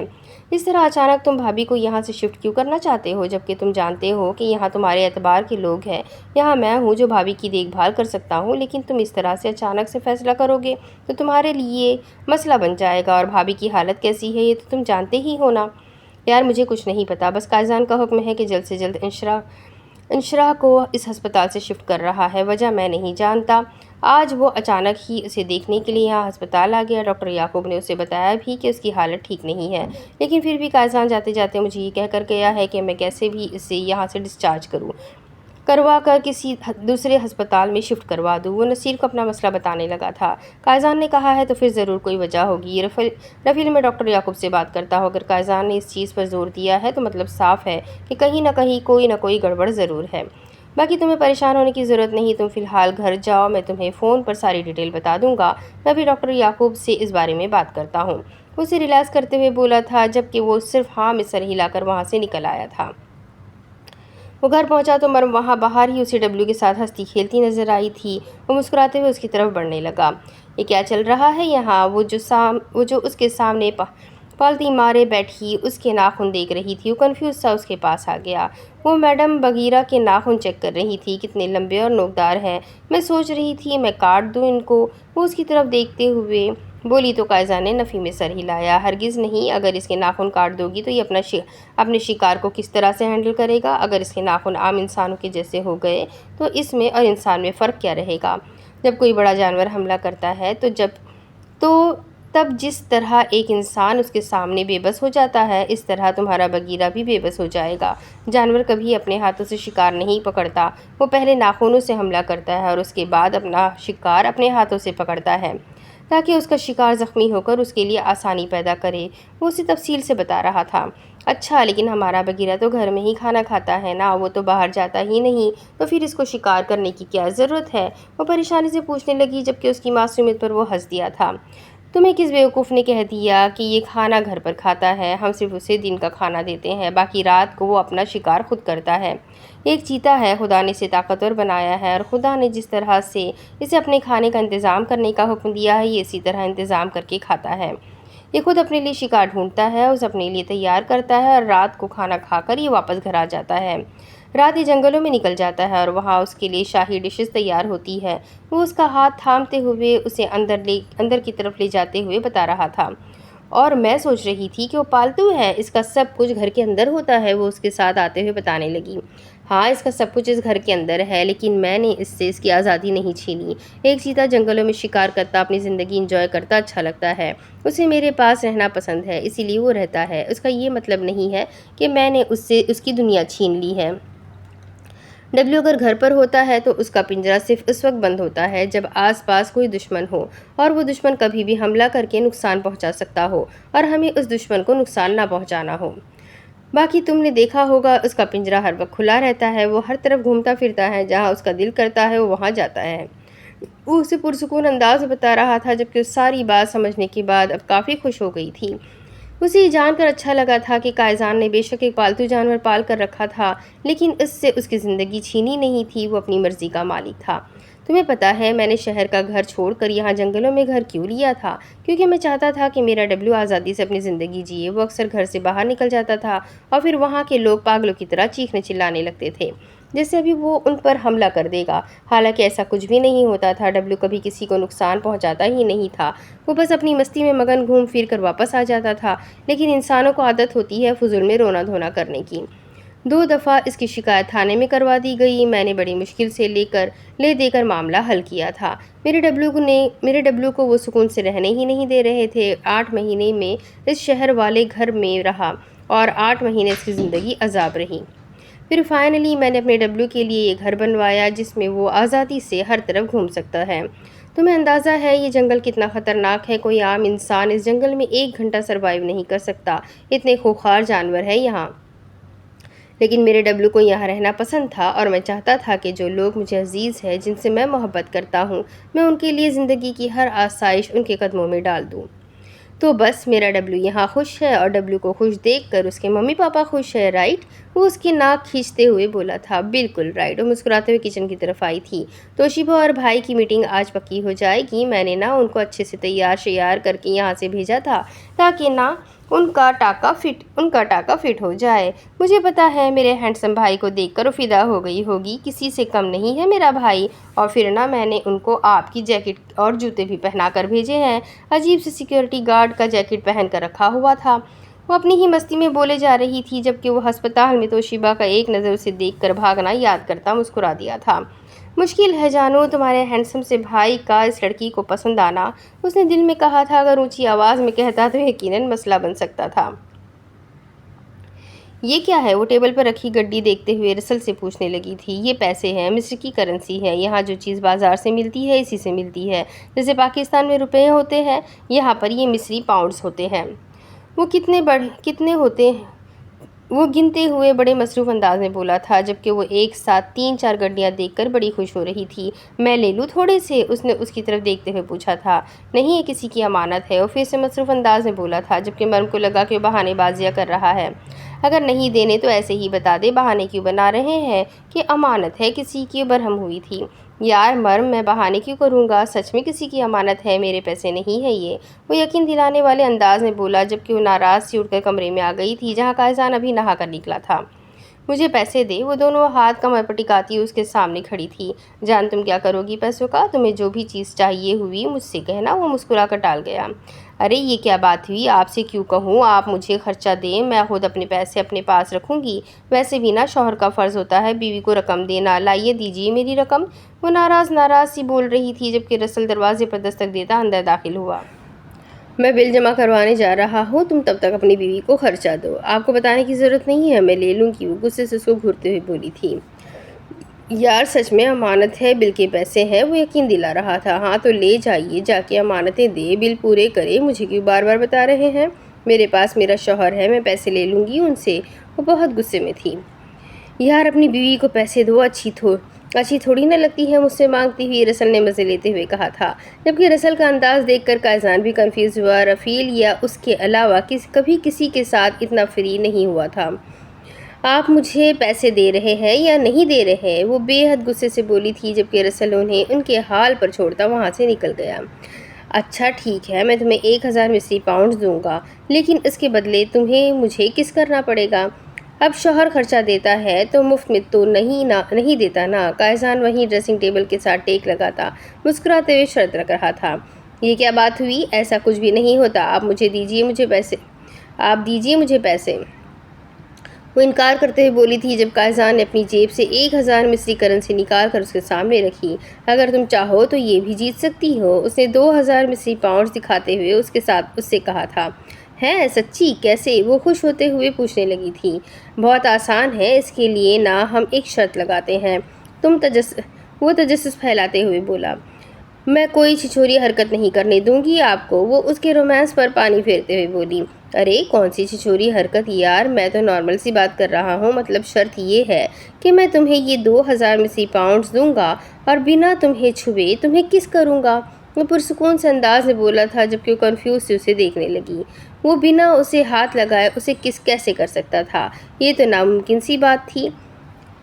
اس طرح اچانک تم بھابھی کو یہاں سے شفٹ کیوں کرنا چاہتے ہو، جبکہ تم جانتے ہو کہ یہاں تمہارے اعتبار کے لوگ ہیں، یہاں میں ہوں جو بھابھی کی دیکھ بھال کر سکتا ہوں، لیکن تم اس طرح سے اچانک سے فیصلہ کرو گے تو تمہارے لیے مسئلہ بن جائے گا، اور بھابھی کی حالت کیسی ہے یہ تو تم جانتے ہی ہو نا۔ یار مجھے کچھ نہیں پتا، بس قائزان کا حکم ہے کہ جلد سے جلد انشراح کو اس ہسپتال سے شفٹ کر رہا ہے، وجہ میں نہیں جانتا۔ آج وہ اچانک ہی اسے دیکھنے کے لیے یہاں ہسپتال آ گیا۔ ڈاکٹر یعقوب نے اسے بتایا بھی کہ اس کی حالت ٹھیک نہیں ہے، لیکن پھر بھی قائزان جاتے جاتے مجھے یہ کہہ کر گیا ہے کہ میں کیسے بھی اسے یہاں سے ڈسچارج کروا کر کسی دوسرے ہسپتال میں شفٹ کروا دوں۔ وہ نصیر کو اپنا مسئلہ بتانے لگا تھا۔ قائزان نے کہا ہے تو پھر ضرور کوئی وجہ ہوگی۔ رفیل میں ڈاکٹر یعقوب سے بات کرتا ہوں، اگر قائزان نے اس چیز پر زور دیا ہے تو مطلب صاف ہے کہ کہیں نہ کہیں کوئی نہ کوئی گڑبڑ ضرور ہے۔ باقی تمہیں پریشان ہونے کی ضرورت نہیں، تم فی الحال گھر جاؤ، میں تمہیں فون پر ساری ڈیٹیل بتا دوں گا۔ میں بھی ڈاکٹر یعقوب سے اس بارے میں بات کرتا ہوں، اسے ریلیکس کرتے ہوئے بولا تھا، جبکہ وہ صرف ہاں میں سر ہلا کر وہاں سے نکل آیا تھا۔ وہ گھر پہنچا تو مرم وہاں باہر ہی اسے ڈبلیو کے ساتھ ہنستی کھیلتی نظر آئی تھی۔ وہ مسکراتے ہوئے اس کی طرف بڑھنے لگا۔ یہ کیا چل رہا ہے یہاں؟ وہ جو اس کے سامنے پالتی مارے بیٹھی اس کے ناخن دیکھ رہی تھی، وہ کنفیوز سا اس کے پاس آ گیا۔ وہ میڈم بغیرہ کے ناخن چیک کر رہی تھی، کتنے لمبے اور نوکدار ہیں، میں سوچ رہی تھی میں کاٹ دوں ان کو۔ وہ اس کی طرف دیکھتے ہوئے بولی تو قائزہ نے نفی میں سر ہلایا۔ ہرگز نہیں، اگر اس کے ناخن کاٹ دو گی تو یہ اپنے شکار کو کس طرح سے ہینڈل کرے گا؟ اگر اس کے ناخن عام انسانوں کے جیسے ہو گئے تو اس میں اور انسان میں فرق کیا رہے گا؟ جب کوئی بڑا جانور حملہ کرتا ہے تب جس طرح ایک انسان اس کے سامنے بے بس ہو جاتا ہے، اس طرح تمہارا بغیرہ بھی بے بس ہو جائے گا۔ جانور کبھی اپنے ہاتھوں سے شکار نہیں پکڑتا، وہ پہلے ناخنوں سے حملہ کرتا ہے اور اس کے بعد اپنا شکار اپنے ہاتھوں سے پکڑتا ہے تاکہ اس کا شکار زخمی ہو کر اس کے لیے آسانی پیدا کرے۔ وہ اسے تفصیل سے بتا رہا تھا۔ اچھا لیکن ہمارا بگیرہ تو گھر میں ہی کھانا کھاتا ہے نا، وہ تو باہر جاتا ہی نہیں، تو پھر اس کو شکار کرنے کی کیا ضرورت ہے؟ وہ پریشانی سے پوچھنے لگی جبکہ اس کی معصومیت پر وہ ہنس دیا تھا۔ تمہیں کس بیوقوف نے کہہ دیا کہ یہ کھانا گھر پر کھاتا ہے؟ ہم صرف اسے دن کا کھانا دیتے ہیں، باقی رات کو وہ اپنا شکار خود کرتا ہے۔ ایک چیتا ہے، خدا نے اسے طاقتور بنایا ہے اور خدا نے جس طرح سے اسے اپنے کھانے کا انتظام کرنے کا حکم دیا ہے یہ اسی طرح انتظام کر کے کھاتا ہے۔ یہ خود اپنے لیے شکار ڈھونڈتا ہے، اسے اپنے لیے تیار کرتا ہے اور رات کو کھانا کھا کر یہ واپس گھر آ جاتا ہے۔ رات یہ جنگلوں میں نکل جاتا ہے اور وہاں اس کے لیے شاہی ڈشز تیار ہوتی ہے۔ وہ اس کا ہاتھ تھامتے ہوئے اسے اندر کی طرف لے جاتے ہوئے بتا رہا تھا، اور میں سوچ رہی تھی کہ وہ پالتو ہے، اس کا سب کچھ گھر کے اندر ہوتا ہے، وہ اس کے ساتھ آتے ہوئے بتانے لگی۔ ہاں، اس کا سب کچھ اس گھر کے اندر ہے، لیکن میں نے اس سے اس کی آزادی نہیں چھینی۔ ایک چیتا جنگلوں میں شکار کرتا، اپنی زندگی انجوائے کرتا اچھا لگتا ہے، اسے میرے پاس رہنا پسند ہے، اسی لیے وہ رہتا ہے۔ اس کا یہ مطلب نہیں ہے کہ میں نے اس سے اس کی دنیا چھین لی ہے۔ ڈبلیو اگر گھر پر ہوتا ہے تو اس کا پنجرہ صرف اس وقت بند ہوتا ہے جب آس پاس کوئی دشمن ہو، اور وہ دشمن کبھی بھی حملہ کر کے نقصان پہنچا سکتا ہو اور ہمیں اس دشمن کو نقصان نہ پہنچانا ہو۔ باقی تم نے دیکھا ہوگا اس کا پنجرہ ہر وقت کھلا رہتا ہے، وہ ہر طرف گھومتا پھرتا ہے، جہاں اس کا دل کرتا ہے وہ وہاں جاتا ہے۔ وہ اسے پرسکون انداز میں بتا رہا تھا جبکہ اس ساری بات سمجھنے کے بعد اب کافی خوش ہو گئی تھی۔ اسے یہ جان کر اچھا لگا تھا کہ قائزان نے بے شک ایک پالتو جانور پال کر رکھا تھا، لیکن اس سے اس کی زندگی چھینی نہیں تھی، وہ اپنی مرضی کا مالک تھا۔ تمہیں پتہ ہے میں نے شہر کا گھر چھوڑ کر یہاں جنگلوں میں گھر کیوں لیا تھا؟ کیونکہ میں چاہتا تھا کہ میرا ڈبلیو آزادی سے اپنی زندگی جیے۔ وہ اکثر گھر سے باہر نکل جاتا تھا اور پھر وہاں کے لوگ پاگلوں کی طرح چیخنے چلانے لگتے تھے جیسے ابھی وہ ان پر حملہ کر دے گا، حالانکہ ایسا کچھ بھی نہیں ہوتا تھا۔ ڈبلیو کبھی کسی کو نقصان پہنچاتا ہی نہیں تھا، وہ بس اپنی مستی میں مگن گھوم پھر کر واپس آ جاتا تھا، لیکن انسانوں کو عادت ہوتی ہے فضول میں رونا دھونا کرنے کی۔ 2 دفعہ اس کی شکایت تھانے میں کروا دی گئی، میں نے بڑی مشکل سے لے دے کر معاملہ حل کیا تھا۔ میرے ڈبلیو کو وہ سکون سے رہنے ہی نہیں دے رہے تھے۔ 8 مہینے میں اس شہر والے گھر میں رہا اور 8 مہینے اس کی زندگی عذاب رہی۔ پھر فائنلی میں نے اپنے ڈبلیو کے لیے یہ گھر بنوایا جس میں وہ آزادی سے ہر طرف گھوم سکتا ہے۔ تمہیں اندازہ ہے یہ جنگل کتنا خطرناک ہے؟ کوئی عام انسان اس جنگل میں 1 گھنٹہ سروائیو نہیں کر سکتا، اتنے خوخار جانور ہیں یہاں۔ لیکن میرے ڈبلیو کو یہاں رہنا پسند تھا اور میں چاہتا تھا کہ جو لوگ مجھے عزیز ہیں، جن سے میں محبت کرتا ہوں، میں ان کے لیے زندگی کی ہر آسائش ان کے قدموں میں ڈال دوں۔ تو بس میرا ڈبلیو یہاں خوش ہے، اور ڈبلیو کو خوش دیکھ کر اس کے ممی پاپا خوش ہے، رائٹ؟ وہ اس کی ناک کھینچتے ہوئے بولا تھا۔ بالکل رائٹ۔ وہ مسکراتے ہوئے کچن کی طرف آئی تھی۔ توشیبا اور بھائی کی میٹنگ آج پکی ہو جائے گی، میں نے نا ان کو اچھے سے تیار شیار کر کے یہاں سے بھیجا تھا تاکہ نا ان کا ٹاکا فٹ ہو جائے۔ مجھے پتا ہے میرے ہینڈسم بھائی کو دیکھ کر وہ فدا ہو گئی ہوگی، کسی سے کم نہیں ہے میرا بھائی۔ اور پھر نا میں نے ان کو آپ کی جیکٹ اور جوتے بھی پہنا کر بھیجے ہیں۔ عجیب سے سیکیورٹی گارڈ کا جیکٹ پہن کر رکھا ہوا تھا۔ وہ اپنی ہی مستی میں بولے جا رہی تھی جبکہ وہ ہسپتال میں توشیبا کا ایک نظر اسے دیکھ کر بھاگنا یاد کرتا مسکرا دیا تھا۔ مشکل ہے جانو تمہارے ہینڈسم سے بھائی کا اس لڑکی کو پسند آنا، اس نے دل میں کہا تھا۔ اگر اونچی آواز میں کہتا تو یقیناً مسئلہ بن سکتا تھا۔ یہ کیا ہے؟ وہ ٹیبل پر رکھی گڈی دیکھتے ہوئے رسل سے پوچھنے لگی تھی۔ یہ پیسے ہیں، مصر کی کرنسی ہے، یہاں جو چیز بازار سے ملتی ہے اسی سے ملتی ہے، جیسے پاکستان میں روپے ہوتے ہیں، یہاں پر یہ مصری پاؤنڈز ہوتے ہیں۔ وہ کتنے ہوتے ہیں؟ وہ گنتے ہوئے بڑے مصروف انداز میں بولا تھا جبکہ وہ ایک ساتھ 3-4 گڈیاں دیکھ کر بڑی خوش ہو رہی تھی۔ میں لے لوں تھوڑے سے؟ اس نے اس کی طرف دیکھتے ہوئے پوچھا تھا۔ نہیں، یہ کسی کی امانت ہے، وہ پھر سے مصروف انداز میں بولا تھا جبکہ مرم کو لگا کہ وہ بہانے بازیاں کر رہا ہے۔ اگر نہیں دینے تو ایسے ہی بتا دے، بہانے کیوں بنا رہے ہیں کہ امانت ہے کسی کی؟ برہم ہوئی تھی۔ یار مرم، میں بہانے کیوں کروں گا؟ سچ میں کسی کی امانت ہے، میرے پیسے نہیں ہیں یہ، وہ یقین دلانے والے انداز میں بولا جبکہ وہ ناراض سی اٹھ کر کمرے میں آ گئی تھی جہاں قائزان ابھی نہا کر نکلا تھا۔ مجھے پیسے دے۔ وہ دونوں ہاتھ کمر پر ٹکاتی اس کے سامنے کھڑی تھی۔ جان تم کیا کرو گی پیسوں کا؟ تمہیں جو بھی چیز چاہیے ہوئی مجھ سے کہنا۔ وہ مسکرا کر ٹال گیا۔ ارے یہ کیا بات ہوئی؟ آپ سے کیوں کہوں؟ آپ مجھے خرچہ دیں، میں خود اپنے پیسے اپنے پاس رکھوں گی۔ ویسے بھی نا شوہر کا فرض ہوتا ہے بیوی کو رقم دینا۔ لائیے دیجیے میری رقم۔ وہ ناراض سی بول رہی تھی جبکہ رسل دروازے پر دستک دیتا اندر داخل ہوا۔ میں بل جمع کروانے جا رہا ہوں، تم تب تک اپنی بیوی کو خرچہ دو۔ آپ کو بتانے کی ضرورت نہیں ہے، میں لے لوں گی۔ وہ غصے سے اس کو گھورتے ہوئے بولی تھی۔ یار سچ میں امانت ہے، بل کے پیسے ہیں، وہ یقین دلا رہا تھا۔ ہاں تو لے جائیے، جا کے امانتیں دے، بل پورے کرے، مجھے کیوں بار بار بتا رہے ہیں؟ میرے پاس میرا شوہر ہے، میں پیسے لے لوں گی ان سے۔ وہ بہت غصے میں تھی۔ یار اپنی بیوی کو پیسے دو، اچھی تھوڑی نہ لگتی ہے مجھ سے مانگتی ہوئی، رسل نے مزے لیتے ہوئے کہا تھا، جبکہ رسل کا انداز دیکھ کر قائزان بھی کنفیوز ہوا۔ رفیل یا اس کے علاوہ کبھی کسی کے ساتھ اتنا فری نہیں ہوا تھا۔ آپ مجھے پیسے دے رہے ہیں یا نہیں دے رہے؟ وہ بے حد غصے سے بولی تھی، جبکہ رسل انہیں ان کے حال پر چھوڑتا وہاں سے نکل گیا۔ اچھا ٹھیک ہے، میں تمہیں 1000 مصری پاؤنڈ دوں گا، لیکن اس کے بدلے تمہیں مجھے کس کرنا پڑے گا؟ اب شوہر خرچہ دیتا ہے تو مفت میں تو نہیں دیتا نا۔ قائزان وہیں ڈریسنگ ٹیبل کے ساتھ ٹیک لگاتا مسکراتے ہوئے شرط رکھ رہا تھا۔ یہ کیا بات ہوئی؟ ایسا کچھ بھی نہیں ہوتا، آپ دیجیے مجھے پیسے۔ وہ انکار کرتے ہوئے بولی تھی، جب قائزان نے اپنی جیب سے 1000 مصری کرنسی نکال کر اس کے سامنے رکھی۔ اگر تم چاہو تو یہ بھی جیت سکتی ہو، اس نے 2000 مصری پاؤنڈ دکھاتے ہوئے اس سے کہا تھا۔ ہے سچی؟ کیسے؟ وہ خوش ہوتے ہوئے پوچھنے لگی تھی۔ بہت آسان ہے، اس کے لیے نا ہم ایک شرط لگاتے ہیں۔ وہ تجسس پھیلاتے ہوئے بولا، میں کوئی چھچوری حرکت نہیں کرنے دوں گی آپ کو۔ وہ اس کے رومانس پر پانی پھیرتے ہوئے بولی، ارے کون سی چھچوری حرکت یار، میں تو نارمل سی بات کر رہا ہوں۔ مطلب شرط یہ ہے کہ میں تمہیں یہ 2000 مصری پاؤنڈ دوں گا اور بنا تمہیں چھوئے تمہیں کس کروں گا۔ وہ پرسکون سے انداز میں بولا تھا، جبکہ وہ کنفیوز سے اسے دیکھنے لگی۔ وہ بنا اسے ہاتھ لگائے اسے کس کیسے کر سکتا تھا؟ یہ تو ناممکن سی بات تھی۔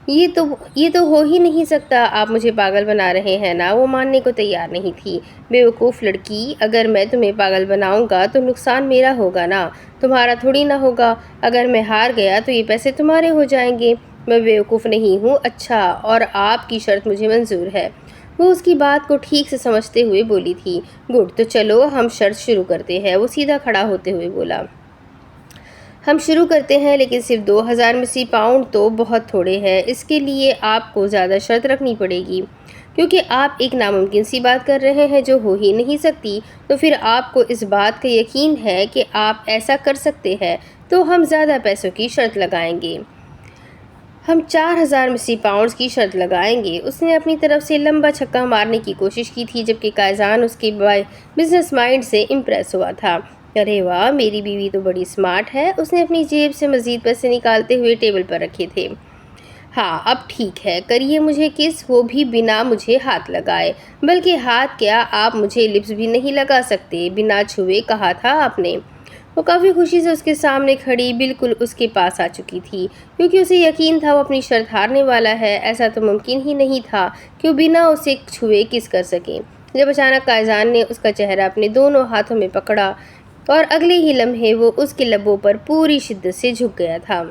یہ تو ہو ہی نہیں سکتا، آپ مجھے پاگل بنا رہے ہیں نا۔ وہ ماننے کو تیار نہیں تھی۔ بیوقوف لڑکی، اگر میں تمہیں پاگل بناؤں گا تو نقصان میرا ہوگا نا، تمہارا تھوڑی نہ ہوگا۔ اگر میں ہار گیا تو یہ پیسے تمہارے ہو جائیں گے۔ میں بیوقوف نہیں ہوں۔ اچھا، اور آپ کی شرط مجھے منظور ہے۔ وہ اس کی بات کو ٹھیک سے سمجھتے ہوئے بولی تھی۔ گڈ، تو چلو ہم شرط شروع کرتے ہیں۔ وہ سیدھا کھڑا ہوتے ہوئے بولا، ہم شروع کرتے ہیں، لیکن صرف 2000 مصری پاؤنڈ تو بہت تھوڑے ہیں۔ اس کے لیے آپ کو زیادہ شرط رکھنی پڑے گی، کیونکہ آپ ایک ناممکن سی بات کر رہے ہیں جو ہو ہی نہیں سکتی۔ تو پھر آپ کو اس بات کا یقین ہے کہ آپ ایسا کر سکتے ہیں، تو ہم زیادہ پیسوں کی شرط لگائیں گے۔ ہم 4000 مصری پاؤنڈز کی شرط لگائیں گے۔ اس نے اپنی طرف سے لمبا چھکا مارنے کی کوشش کی تھی، جبکہ قائزان اس کے بزنس مائنڈ سے امپریس ہوا تھا۔ ارے واہ، میری بیوی تو بڑی سمارٹ ہے۔ اس نے اپنی جیب سے مزید پیسے نکالتے ہوئے ٹیبل پر رکھے تھے۔ ہاں اب ٹھیک ہے، کریے مجھے کس، وہ بھی بنا مجھے ہاتھ لگائے۔ بلکہ ہاتھ کیا، آپ مجھے لپس بھی نہیں لگا سکتے، بنا چھوئے کہا تھا آپ نے۔ وہ کافی خوشی سے اس کے سامنے کھڑی بالکل اس کے پاس آ چکی تھی، کیونکہ اسے یقین تھا وہ اپنی شرط ہارنے والا ہے۔ ایسا تو ممکن ہی نہیں تھا کہ وہ بنا اسے چھوئے کس کر سکے، جب اچانک قائزان نے اس کا چہرہ اپنے دونوں ہاتھوں میں پکڑا اور اگلے ہی لمحے وہ اس کے لبوں پر پوری شدت سے جھک گیا تھا۔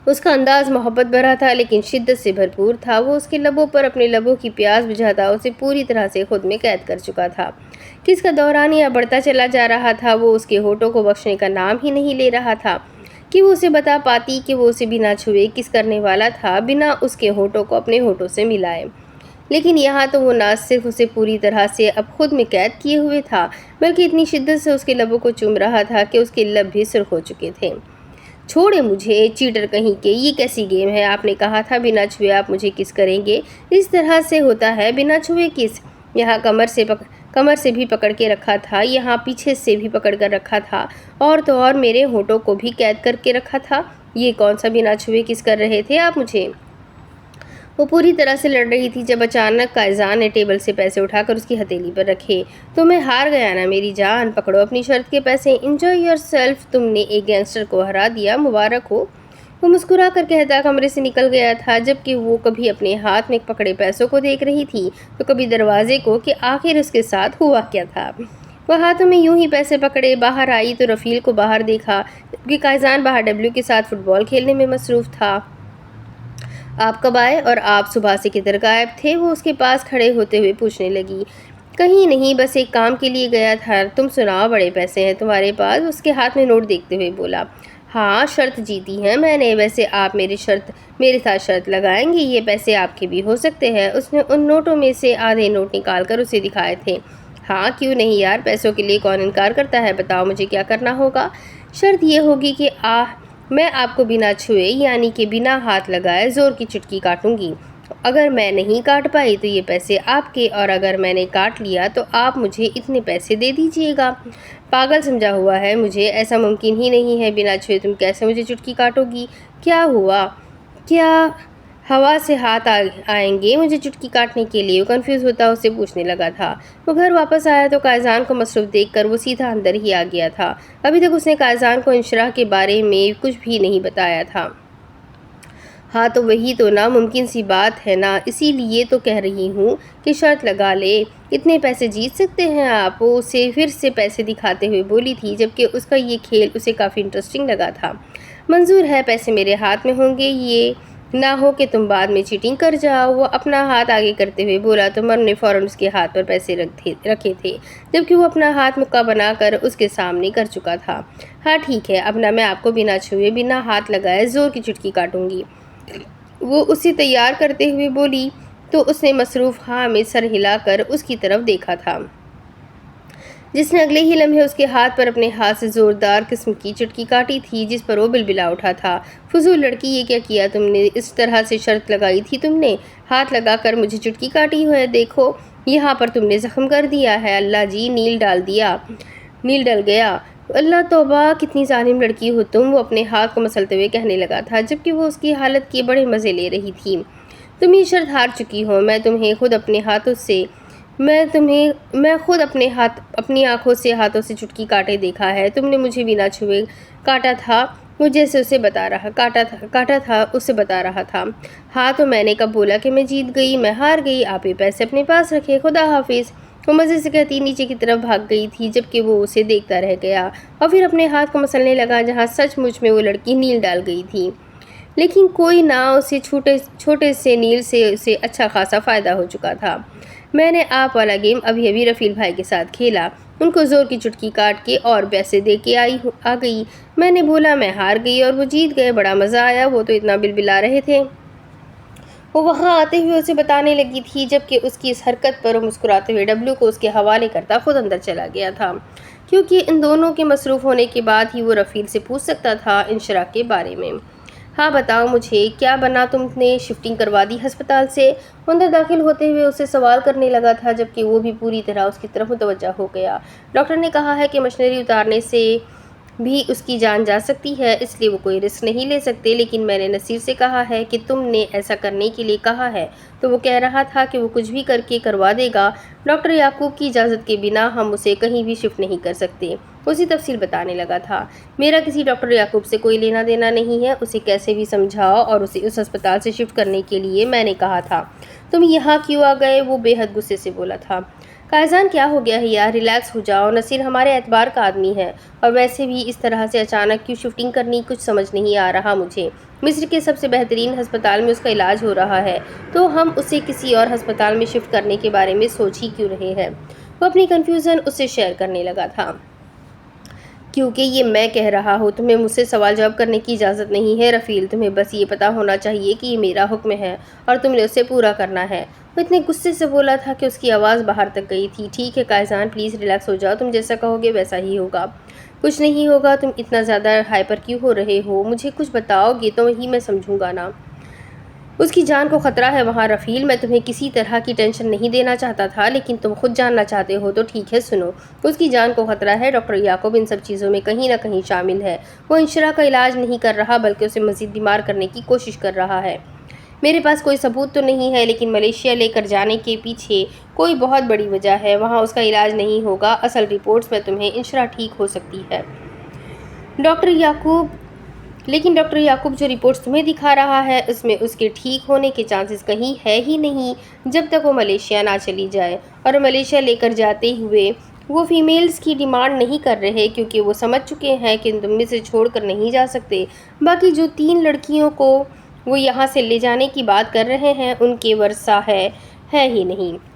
اس کا انداز محبت بھرا تھا لیکن شدت سے بھرپور تھا۔ وہ اس کے لبوں پر اپنے لبوں کی پیاس بجھاتا اسے پوری طرح سے خود میں قید کر چکا تھا۔ کس کا دورانیہ بڑھتا چلا جا رہا تھا۔ وہ اس کے ہونٹوں کو بخشنے کا نام ہی نہیں لے رہا تھا کہ وہ اسے بتا پاتی کہ وہ اسے بنا چھوئے کس کرنے والا تھا، بنا اس کے ہونٹوں کو اپنے ہونٹوں سے ملائے۔ لیکن یہاں تو وہ نہ صرف اسے پوری طرح سے اب خود میں قید کیے ہوئے تھا، بلکہ اتنی شدت سے اس کے لبوں کو چوم رہا تھا کہ اس کے لب بھی سرخ ہو چکے تھے۔ چھوڑے مجھے، چیٹر کہیں کے، یہ کیسی گیم ہے؟ آپ نے کہا تھا بنا چھوئے آپ مجھے کس کریں گے۔ اس طرح سے ہوتا ہے بنا چھوئے کس۔ یہاں کمر سے بھی پکڑ کے رکھا تھا، یہاں پیچھے سے بھی پکڑ کر رکھا تھا، اور تو اور میرے ہونٹوں کو بھی قید کر کے رکھا تھا۔ یہ کون سا بنا چھوئے کس کر رہے تھے آپ مجھے؟ وہ پوری طرح سے لڑ رہی تھی جب اچانک قائزان نے ٹیبل سے پیسے اٹھا کر اس کی ہتھیلی پر رکھے۔ تو میں ہار گیا نا میری جان، پکڑو اپنی شرط کے پیسے، انجوائے یور سیلف، تم نے ایک گینگسٹر کو ہرا دیا، مبارک ہو۔ وہ مسکرا کر کہتا کمرے سے نکل گیا تھا، جبکہ وہ کبھی اپنے ہاتھ میں پکڑے پیسوں کو دیکھ رہی تھی تو کبھی دروازے کو کہ آخر اس کے ساتھ ہوا کیا تھا۔ وہ ہاتھوں میں یوں ہی پیسے پکڑے باہر آئی تو رفیل کو باہر دیکھا، جبکہ قائزان باہر ڈبلیو کے ساتھ فٹ بال کھیلنے میں مصروف تھا۔ آپ کب آئے اور آپ صبح سے کدھر غائب تھے؟ وہ اس کے پاس کھڑے ہوتے ہوئے پوچھنے لگی۔ کہیں نہیں، بس ایک کام کے لیے گیا تھا۔ تم سناؤ، بڑے پیسے ہیں تمہارے پاس؟ اس کے ہاتھ میں نوٹ دیکھتے ہوئے بولا۔ ہاں، شرط جیتی ہے میں نے۔ ویسے آپ میرے ساتھ شرط لگائیں گے؟ یہ پیسے آپ کے بھی ہو سکتے ہیں۔ اس نے ان نوٹوں میں سے آدھے نوٹ نکال کر اسے دکھائے تھے۔ ہاں کیوں نہیں یار، پیسوں کے لیے کون انکار کرتا ہے؟ بتاؤ مجھے کیا کرنا ہوگا؟ شرط یہ ہوگی کہ میں آپ کو بنا چھوئے یعنی کہ بنا ہاتھ لگائے زور کی چٹکی کاٹوں گی۔ اگر میں نہیں کاٹ پائی تو یہ پیسے آپ کے، اور اگر میں نے کاٹ لیا تو آپ مجھے اتنے پیسے دے دیجیے گا۔ پاگل سمجھا ہوا ہے مجھے؟ ایسا ممکن ہی نہیں ہے، بنا چھوئے تم کیسے مجھے چٹکی کاٹو گی؟ کیا ہوا؟ کیا ہوا سے ہاتھ آئیں گے مجھے چٹکی کاٹنے کے لیے؟ وہ کنفیوز ہوتا اسے پوچھنے لگا تھا۔ وہ گھر واپس آیا تو قائزان کو مصروف دیکھ کر وہ سیدھا اندر ہی آ گیا تھا۔ ابھی تک اس نے قائزان کو انشراح کے بارے میں کچھ بھی نہیں بتایا تھا۔ ہاں تو وہی تو ناممکن سی بات ہے نا، اسی لیے تو کہہ رہی ہوں کہ شرط لگا لے۔ اتنے پیسے جیت سکتے ہیں آپ؟ وہ اسے پھر سے پیسے دکھاتے ہوئے بولی تھی، جبکہ اس کا یہ کھیل اسے کافی انٹرسٹنگ لگا تھا۔ منظور ہے، پیسے میرے ہاتھ میں ہوں گے، یہ نہ ہو کہ تم بعد میں چیٹنگ کر جاؤ۔ وہ اپنا ہاتھ آگے کرتے ہوئے بولا تو مرم نے فوراً اس کے ہاتھ پر پیسے رکھے تھے، جبکہ وہ اپنا ہاتھ مکہ بنا کر اس کے سامنے کر چکا تھا۔ ہاں ٹھیک ہے، اب نہ میں آپ کو بنا چھوئے بنا ہاتھ لگائے زور کی چٹکی کاٹوں گی، وہ اسے تیار کرتے ہوئے بولی تو اس نے مصروف ہاں میں سر ہلا کر اس کی طرف دیکھا تھا، جس نے اگلے ہی لمحے اس کے ہاتھ پر اپنے ہاتھ سے زوردار قسم کی چٹکی کاٹی تھی، جس پر وہ بلبلا اٹھا تھا۔ فضول لڑکی، یہ کیا کیا تم نے؟ اس طرح سے شرط لگائی تھی تم نے؟ ہاتھ لگا کر مجھے چٹکی کاٹی ہے، دیکھو یہاں پر تم نے زخم کر دیا ہے۔ اللہ جی، نیل ڈل گیا۔ اللہ توبہ، کتنی ظالم لڑکی ہو تم، وہ اپنے ہاتھ کو مسلتے ہوئے کہنے لگا تھا، جبکہ وہ اس کی حالت کے بڑے مزے لے رہی تھی۔ تم یہ شرط ہار چکی ہو، میں خود اپنی آنکھوں سے ہاتھوں سے چٹکی کاٹے دیکھا ہے، تم نے مجھے بنا چھوئے کاٹا تھا، وہ جیسے اسے بتا رہا تھا۔ ہاں تو میں نے کب بولا کہ میں جیت گئی؟ میں ہار گئی، آپ یہ پیسے اپنے پاس رکھے، خدا حافظ۔ وہ مزے سے کہتی نیچے کی طرف بھاگ گئی تھی، جبکہ وہ اسے دیکھتا رہ گیا اور پھر اپنے ہاتھ کو مسلنے لگا جہاں سچ مچ میں وہ لڑکی نیل ڈال گئی تھی، لیکن کوئی نہ، اسے چھوٹے سے نیل سے اسے اچھا خاصا فائدہ ہو چکا تھا۔ میں نے آپ والا گیم ابھی رفیل بھائی کے ساتھ کھیلا، ان کو زور کی چٹکی کاٹ کے اور پیسے دے کے آ گئی، میں نے بولا میں ہار گئی اور وہ جیت گئے، بڑا مزہ آیا، وہ تو اتنا بلبلا رہے تھے۔ وہ وہاں آتے ہوئے اسے بتانے لگی تھی، جبکہ اس کی اس حرکت پر وہ مسکراتے ہوئے ڈبلیو کو اس کے حوالے کرتا خود اندر چلا گیا تھا، کیونکہ ان دونوں کے مصروف ہونے کے بعد ہی وہ رفیل سے پوچھ سکتا تھا انشراح کے بارے میں۔ ہاں بتاؤ مجھے، کیا بنا؟ تم نے شفٹنگ کروا دی ہسپتال سے؟ اندر داخل ہوتے ہوئے اسے سوال کرنے لگا تھا، جبکہ وہ بھی پوری طرح اس کی طرف متوجہ ہو گیا۔ ڈاکٹر نے کہا ہے کہ مشینری اتارنے سے بھی اس کی جان جا سکتی ہے، اس لیے وہ کوئی رسک نہیں لے سکتے، لیکن میں نے نصیر سے کہا ہے کہ تم نے ایسا کرنے کے لیے کہا ہے تو وہ کہہ رہا تھا کہ وہ کچھ بھی کر کے کروا دے گا۔ ڈاکٹر یعقوب کی اجازت کے بنا ہم اسے کہیں بھی شفٹ نہیں کر سکتے، اسی تفصیل بتانے لگا تھا۔ میرا کسی ڈاکٹر یعقوب سے کوئی لینا دینا نہیں ہے، اسے کیسے بھی سمجھاؤ اور اسے اس ہسپتال سے شفٹ کرنے کے لیے میں نے کہا تھا۔ تم یہاں کیوں آ گئے؟ وہ بے حد غصے سے بولا تھا۔ قائزان کیا ہو گیا ہے یار، ریلیکس ہو جاؤ، نصیر ہمارے اعتبار کا آدمی ہے، اور ویسے بھی اس طرح سے اچانک کیوں شفٹنگ کرنی، کچھ سمجھ نہیں آ رہا مجھے۔ مصر کے سب سے بہترین ہسپتال میں اس کا علاج ہو رہا ہے، تو ہم اسے کسی اور ہسپتال میں شفٹ کرنے کے بارے میں سوچ ہی کیوں رہے ہیں؟ وہ اپنی کنفیوژن اس سے شیئر کرنے لگا تھا۔ کیونکہ یہ میں کہہ رہا ہوں، تمہیں مجھ سے سوال جواب کرنے کی اجازت نہیں ہے رفیل، تمہیں بس یہ پتہ ہونا چاہیے کہ یہ میرا حکم ہے اور تم نے اسے پورا کرنا ہے۔ وہ اتنے غصے سے بولا تھا کہ اس کی آواز باہر تک گئی تھی۔ ٹھیک ہے قائزان، پلیز ریلیکس ہو جاؤ، تم جیسا کہو گے ویسا ہی ہوگا۔ کچھ نہیں ہوگا، تم اتنا زیادہ ہائپر کیوں ہو رہے ہو؟ مجھے کچھ بتاؤ گے تو ہی میں سمجھوں گا نا۔ اس کی جان کو خطرہ ہے وہاں رفیل، میں تمہیں کسی طرح کی ٹینشن نہیں دینا چاہتا تھا، لیکن تم خود جاننا چاہتے ہو تو ٹھیک ہے سنو۔ اس کی جان کو خطرہ ہے، ڈاکٹر یعقوب ان سب چیزوں میں کہیں نہ کہیں شامل ہے، وہ انشراح کا علاج نہیں کر رہا بلکہ اسے مزید بیمار کرنے کی کوشش کر رہا ہے۔ میرے پاس کوئی ثبوت تو نہیں ہے، لیکن ملیشیا لے کر جانے کے پیچھے کوئی بہت بڑی وجہ ہے، وہاں اس کا علاج نہیں ہوگا، اصل رپورٹس میں تمہیں انشراح ٹھیک ہو سکتی ہے لیکن ڈاکٹر یعقوب جو رپورٹس تمہیں دکھا رہا ہے اس میں اس کے ٹھیک ہونے کے چانسز کہیں ہے ہی نہیں جب تک وہ ملیشیا نہ چلی جائے، اور ملیشیا لے کر جاتے ہوئے وہ فیمیلز کی ڈیمانڈ نہیں کر رہے کیونکہ وہ سمجھ چکے ہیں کہ تم میں سے چھوڑ کر نہیں جا سکتے۔ باقی جو 3 لڑکیوں کو وہ یہاں سے لے جانے کی بات کر رہے ہیں ان کے ورثہ ہے ہی نہیں۔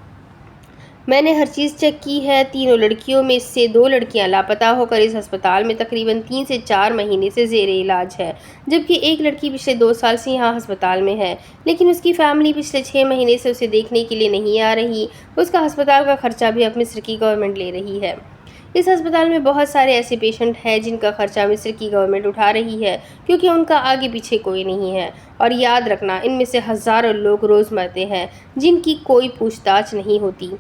میں نے ہر چیز چیک کی ہے، 3 لڑکیوں میں سے 2 لڑکیاں لاپتہ ہو کر اس ہسپتال میں تقریباً 3 سے 4 مہینے سے زیر علاج ہے، جبکہ ایک لڑکی پچھلے 2 سال سے یہاں ہسپتال میں ہے، لیکن اس کی فیملی پچھلے 6 مہینے سے اسے دیکھنے کے لیے نہیں آ رہی۔ اس کا ہسپتال کا خرچہ بھی اب مصر کی گورنمنٹ لے رہی ہے۔ اس ہسپتال میں بہت سارے ایسے پیشنٹ ہیں جن کا خرچہ مصر کی گورنمنٹ اٹھا رہی ہے کیونکہ ان کا آگے پیچھے کوئی نہیں ہے، اور یاد رکھنا ان میں سے ہزاروں لوگ روز مرتے ہیں جن کی کوئی پوچھ تاچھ نہیں ہوتی،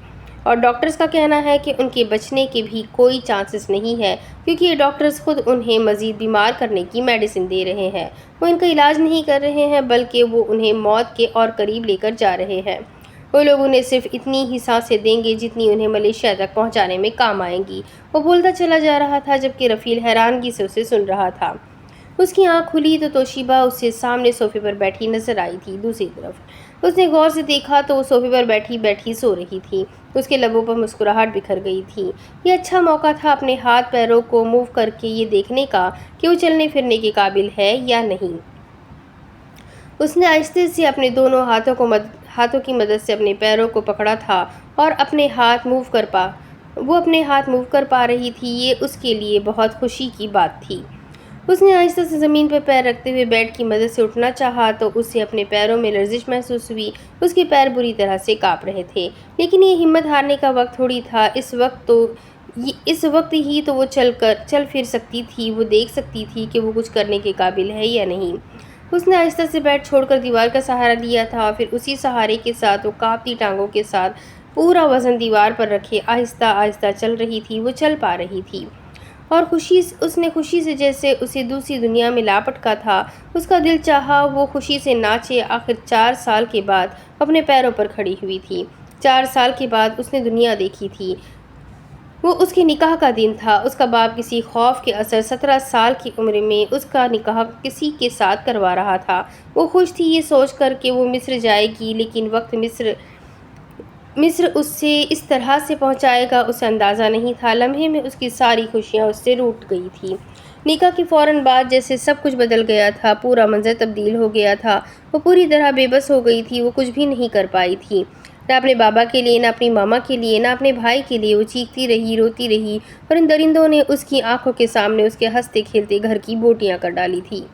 اور ڈاکٹرز کا کہنا ہے کہ ان کے بچنے کے بھی کوئی چانسز نہیں ہے کیونکہ یہ ڈاکٹرز خود انہیں مزید بیمار کرنے کی میڈیسن دے رہے ہیں، وہ ان کا علاج نہیں کر رہے ہیں بلکہ وہ انہیں موت کے اور قریب لے کر جا رہے ہیں۔ وہ لوگ انہیں صرف اتنی ہی سانسیں دیں گے جتنی انہیں ملیشیا تک پہنچانے میں کام آئیں گی۔ وہ بولتا چلا جا رہا تھا جبکہ رفیل حیرانگی سے اسے سن رہا تھا۔ اس کی آنکھ کھلی تو توشیبا اسے سامنے صوفے پر بیٹھی نظر آئی تھی۔ دوسری طرف اس نے غور سے دیکھا تو وہ صوفے پر بیٹھی سو رہی تھی۔ اس کے لبوں پر مسکراہٹ بکھر گئی تھی۔ یہ اچھا موقع تھا اپنے ہاتھ پیروں کو موو کر کے یہ دیکھنے کا کہ وہ چلنے پھرنے کے قابل ہے یا نہیں۔ اس نے آہستہ سے اپنے دونوں ہاتھوں کی مدد سے اپنے پیروں کو پکڑا تھا اور اپنے ہاتھ موو کر پا رہی تھی۔ یہ اس کے لیے بہت خوشی کی بات تھی۔ اس نے آہستہ سے زمین پر پیر رکھتے ہوئے بیڈ کی مدد سے اٹھنا چاہا تو اسے اپنے پیروں میں لرزش محسوس ہوئی۔ اس کے پیر بری طرح سے کانپ رہے تھے، لیکن یہ ہمت ہارنے کا وقت تھوڑی تھا۔ اس وقت ہی تو وہ چل پھر سکتی تھی، وہ دیکھ سکتی تھی کہ وہ کچھ کرنے کے قابل ہے یا نہیں۔ اس نے آہستہ سے بیڈ چھوڑ کر دیوار کا سہارا لیا تھا، پھر اسی سہارے کے ساتھ وہ کانپتی ٹانگوں کے ساتھ پورا وزن دیوار پر رکھے آہستہ آہستہ چل رہی تھی۔ وہ چل پا رہی تھی اور اس نے خوشی سے جیسے اسے دوسری دنیا میں لاپٹکا تھا۔ اس کا دل چاہا وہ خوشی سے ناچے۔ آخر 4 سال کے بعد اپنے پیروں پر کھڑی ہوئی تھی۔ 4 سال کے بعد اس نے دنیا دیکھی تھی۔ وہ اس کے نکاح کا دن تھا۔ اس کا باپ کسی خوف کے اثر 17 سال کی عمر میں اس کا نکاح کسی کے ساتھ کروا رہا تھا۔ وہ خوش تھی یہ سوچ کر کہ وہ مصر جائے گی، لیکن وقت مصر اسے اس طرح سے پہنچائے گا اسے اندازہ نہیں تھا۔ لمحے میں اس کی ساری خوشیاں اس سے روٹ گئی تھی۔ نکاح کے فوراً بعد جیسے سب کچھ بدل گیا تھا، پورا منظر تبدیل ہو گیا تھا۔ وہ پوری طرح بے بس ہو گئی تھی، وہ کچھ بھی نہیں کر پائی تھی، نہ اپنے بابا کے لیے، نہ اپنی ماما کے لیے، نہ اپنے بھائی کے لیے۔ وہ چیختی رہی، روتی رہی، اور ان درندوں نے اس کی آنکھوں کے سامنے اس کے ہنستے کھیلتے گھر کی بوٹیاں کر ڈالی تھی،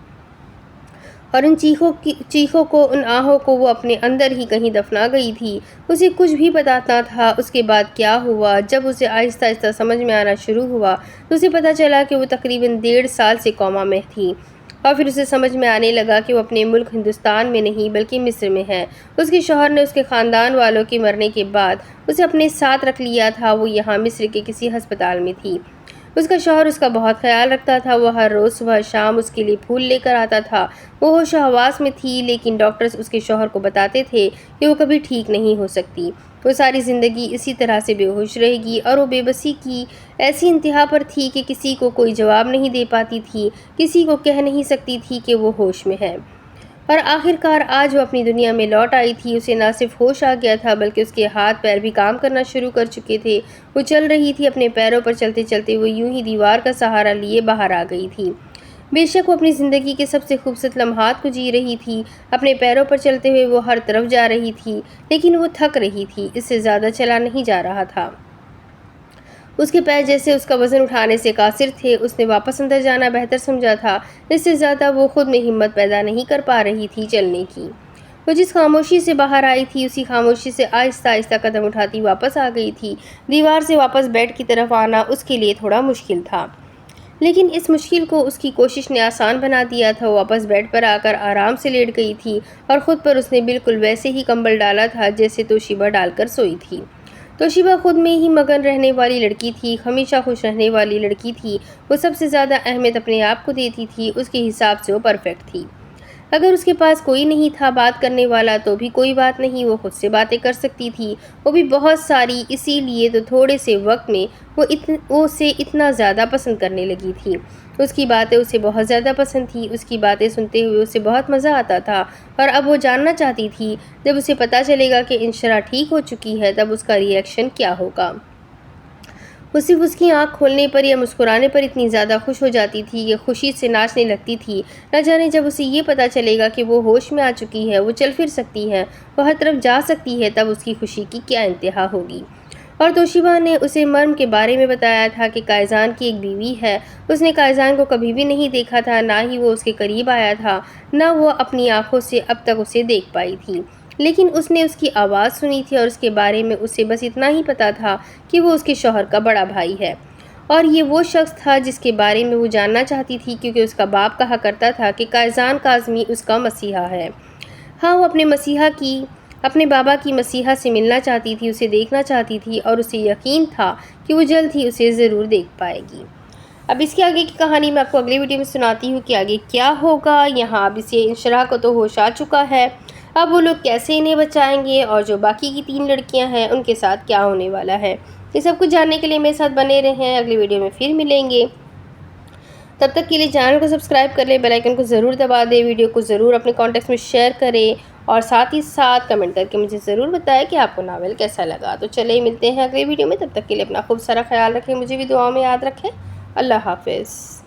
اور ان چیخوں کو، ان آہوں کو وہ اپنے اندر ہی کہیں دفنا گئی تھی۔ اسے کچھ بھی پتہ نہ تھا اس کے بعد کیا ہوا۔ جب اسے آہستہ آہستہ سمجھ میں آنا شروع ہوا تو اسے پتہ چلا کہ وہ تقریباً 1.5 سال سے کوما میں تھی، اور پھر اسے سمجھ میں آنے لگا کہ وہ اپنے ملک ہندوستان میں نہیں بلکہ مصر میں ہے۔ اس کے شوہر نے اس کے خاندان والوں کے مرنے کے بعد اسے اپنے ساتھ رکھ لیا تھا۔ وہ یہاں مصر کے کسی ہسپتال میں تھی۔ اس کا شوہر اس کا بہت خیال رکھتا تھا۔ وہ ہر روز صبح شام اس کے لیے پھول لے کر آتا تھا۔ وہ ہوش و حواس میں تھی، لیکن ڈاکٹرز اس کے شوہر کو بتاتے تھے کہ وہ کبھی ٹھیک نہیں ہو سکتی، وہ ساری زندگی اسی طرح سے بے ہوش رہے گی، اور وہ بے بسی کی ایسی انتہا پر تھی کہ کسی کو کوئی جواب نہیں دے پاتی تھی، کسی کو کہہ نہیں سکتی تھی کہ وہ ہوش میں ہے۔ اور آخرکار آج وہ اپنی دنیا میں لوٹ آئی تھی۔ اسے نہ صرف ہوش آ گیا تھا بلکہ اس کے ہاتھ پیر بھی کام کرنا شروع کر چکے تھے۔ وہ چل رہی تھی، اپنے پیروں پر چلتے چلتے وہ یوں ہی دیوار کا سہارا لیے باہر آ گئی تھی۔ بے شک وہ اپنی زندگی کے سب سے خوبصورت لمحات کو جی رہی تھی۔ اپنے پیروں پر چلتے ہوئے وہ ہر طرف جا رہی تھی، لیکن وہ تھک رہی تھی، اس سے زیادہ چلا نہیں جا رہا تھا۔ اس کے پیر جیسے اس کا وزن اٹھانے سے قاصر تھے۔ اس نے واپس اندر جانا بہتر سمجھا تھا، اس سے زیادہ وہ خود میں ہمت پیدا نہیں کر پا رہی تھی چلنے کی۔ وہ جس خاموشی سے باہر آئی تھی اسی خاموشی سے آہستہ آہستہ قدم اٹھاتی واپس آ گئی تھی۔ دیوار سے واپس بیڈ کی طرف آنا اس کے لیے تھوڑا مشکل تھا، لیکن اس مشکل کو اس کی کوشش نے آسان بنا دیا تھا۔ وہ واپس بیڈ پر آ کر آرام سے لیٹ گئی تھی، اور خود پر اس نے بالکل ویسے ہی کمبل ڈالا تھا جیسے توشیبا ڈال کر سوئی تھی۔ توشیبا خود میں ہی مگن رہنے والی لڑکی تھی، ہمیشہ خوش رہنے والی لڑکی تھی۔ وہ سب سے زیادہ اہمیت اپنے آپ کو دیتی تھی، اس کے حساب سے وہ پرفیکٹ تھی۔ اگر اس کے پاس کوئی نہیں تھا بات کرنے والا تو بھی کوئی بات نہیں، وہ خود سے باتیں کر سکتی تھی، وہ بھی بہت ساری۔ اسی لیے تو تھوڑے سے وقت میں وہ اسے اتنا زیادہ پسند کرنے لگی تھی۔ اس کی باتیں اسے بہت زیادہ پسند تھیں، اس کی باتیں سنتے ہوئے اسے بہت مزہ آتا تھا، اور اب وہ جاننا چاہتی تھی جب اسے پتہ چلے گا کہ انشرا ٹھیک ہو چکی ہے تب اس کا ری ایکشن کیا ہوگا۔ وہ صرف اس کی آنکھ کھولنے پر یا مسکرانے پر اتنی زیادہ خوش ہو جاتی تھی کہ خوشی سے ناچنے لگتی تھی۔ نہ جانے جب اسے یہ پتہ چلے گا کہ وہ ہوش میں آ چکی ہے، وہ چل پھر سکتی ہے، وہ ہر طرف جا سکتی ہے، تب اس کی خوشی کی کیا انتہا ہوگی۔ اور توشیبا نے اسے مرم کے بارے میں بتایا تھا کہ کائزان کی ایک بیوی ہے۔ اس نے کائزان کو کبھی بھی نہیں دیکھا تھا، نہ ہی وہ اس کے قریب آیا تھا، نہ وہ اپنی آنکھوں سے اب تک اسے دیکھ پائی تھی، لیکن اس نے اس کی آواز سنی تھی، اور اس کے بارے میں اسے بس اتنا ہی پتا تھا کہ وہ اس کے شوہر کا بڑا بھائی ہے، اور یہ وہ شخص تھا جس کے بارے میں وہ جاننا چاہتی تھی، کیونکہ اس کا باپ کہا کرتا تھا کہ قائزان کاظمی اس کا مسیحا ہے۔ ہاں، وہ اپنے بابا کی مسیحا سے ملنا چاہتی تھی، اسے دیکھنا چاہتی تھی، اور اسے یقین تھا کہ وہ جلد ہی اسے ضرور دیکھ پائے گی۔ اب اس کے آگے کی کہانی میں آپ کو اگلی ویڈیو میں سناتی ہوں کہ آگے کیا ہوگا۔ یہاں اب اسے انشراح کو تو ہوش آ چکا ہے، اب وہ لوگ کیسے انہیں بچائیں گے، اور جو باقی کی 3 لڑکیاں ہیں ان کے ساتھ کیا ہونے والا ہے، یہ سب کچھ جاننے کے لیے میرے ساتھ بنے رہیں۔ اگلی ویڈیو میں پھر ملیں گے، تب تک کے لیے چینل کو سبسکرائب کر لیں، بیل آئیکن کو ضرور دبا دیں، ویڈیو کو ضرور اپنے کانٹیکٹس میں شیئر کریں، اور ساتھ ہی ساتھ کمنٹ کر کے مجھے ضرور بتائیں کہ آپ کو ناول کیسا لگا۔ تو چلیں ملتے ہیں اگلی ویڈیو میں، تب تک کے لیے اپنا خوب سارا خیال رکھیں، مجھے بھی دعاؤں میں یاد رکھیں۔ اللہ حافظ۔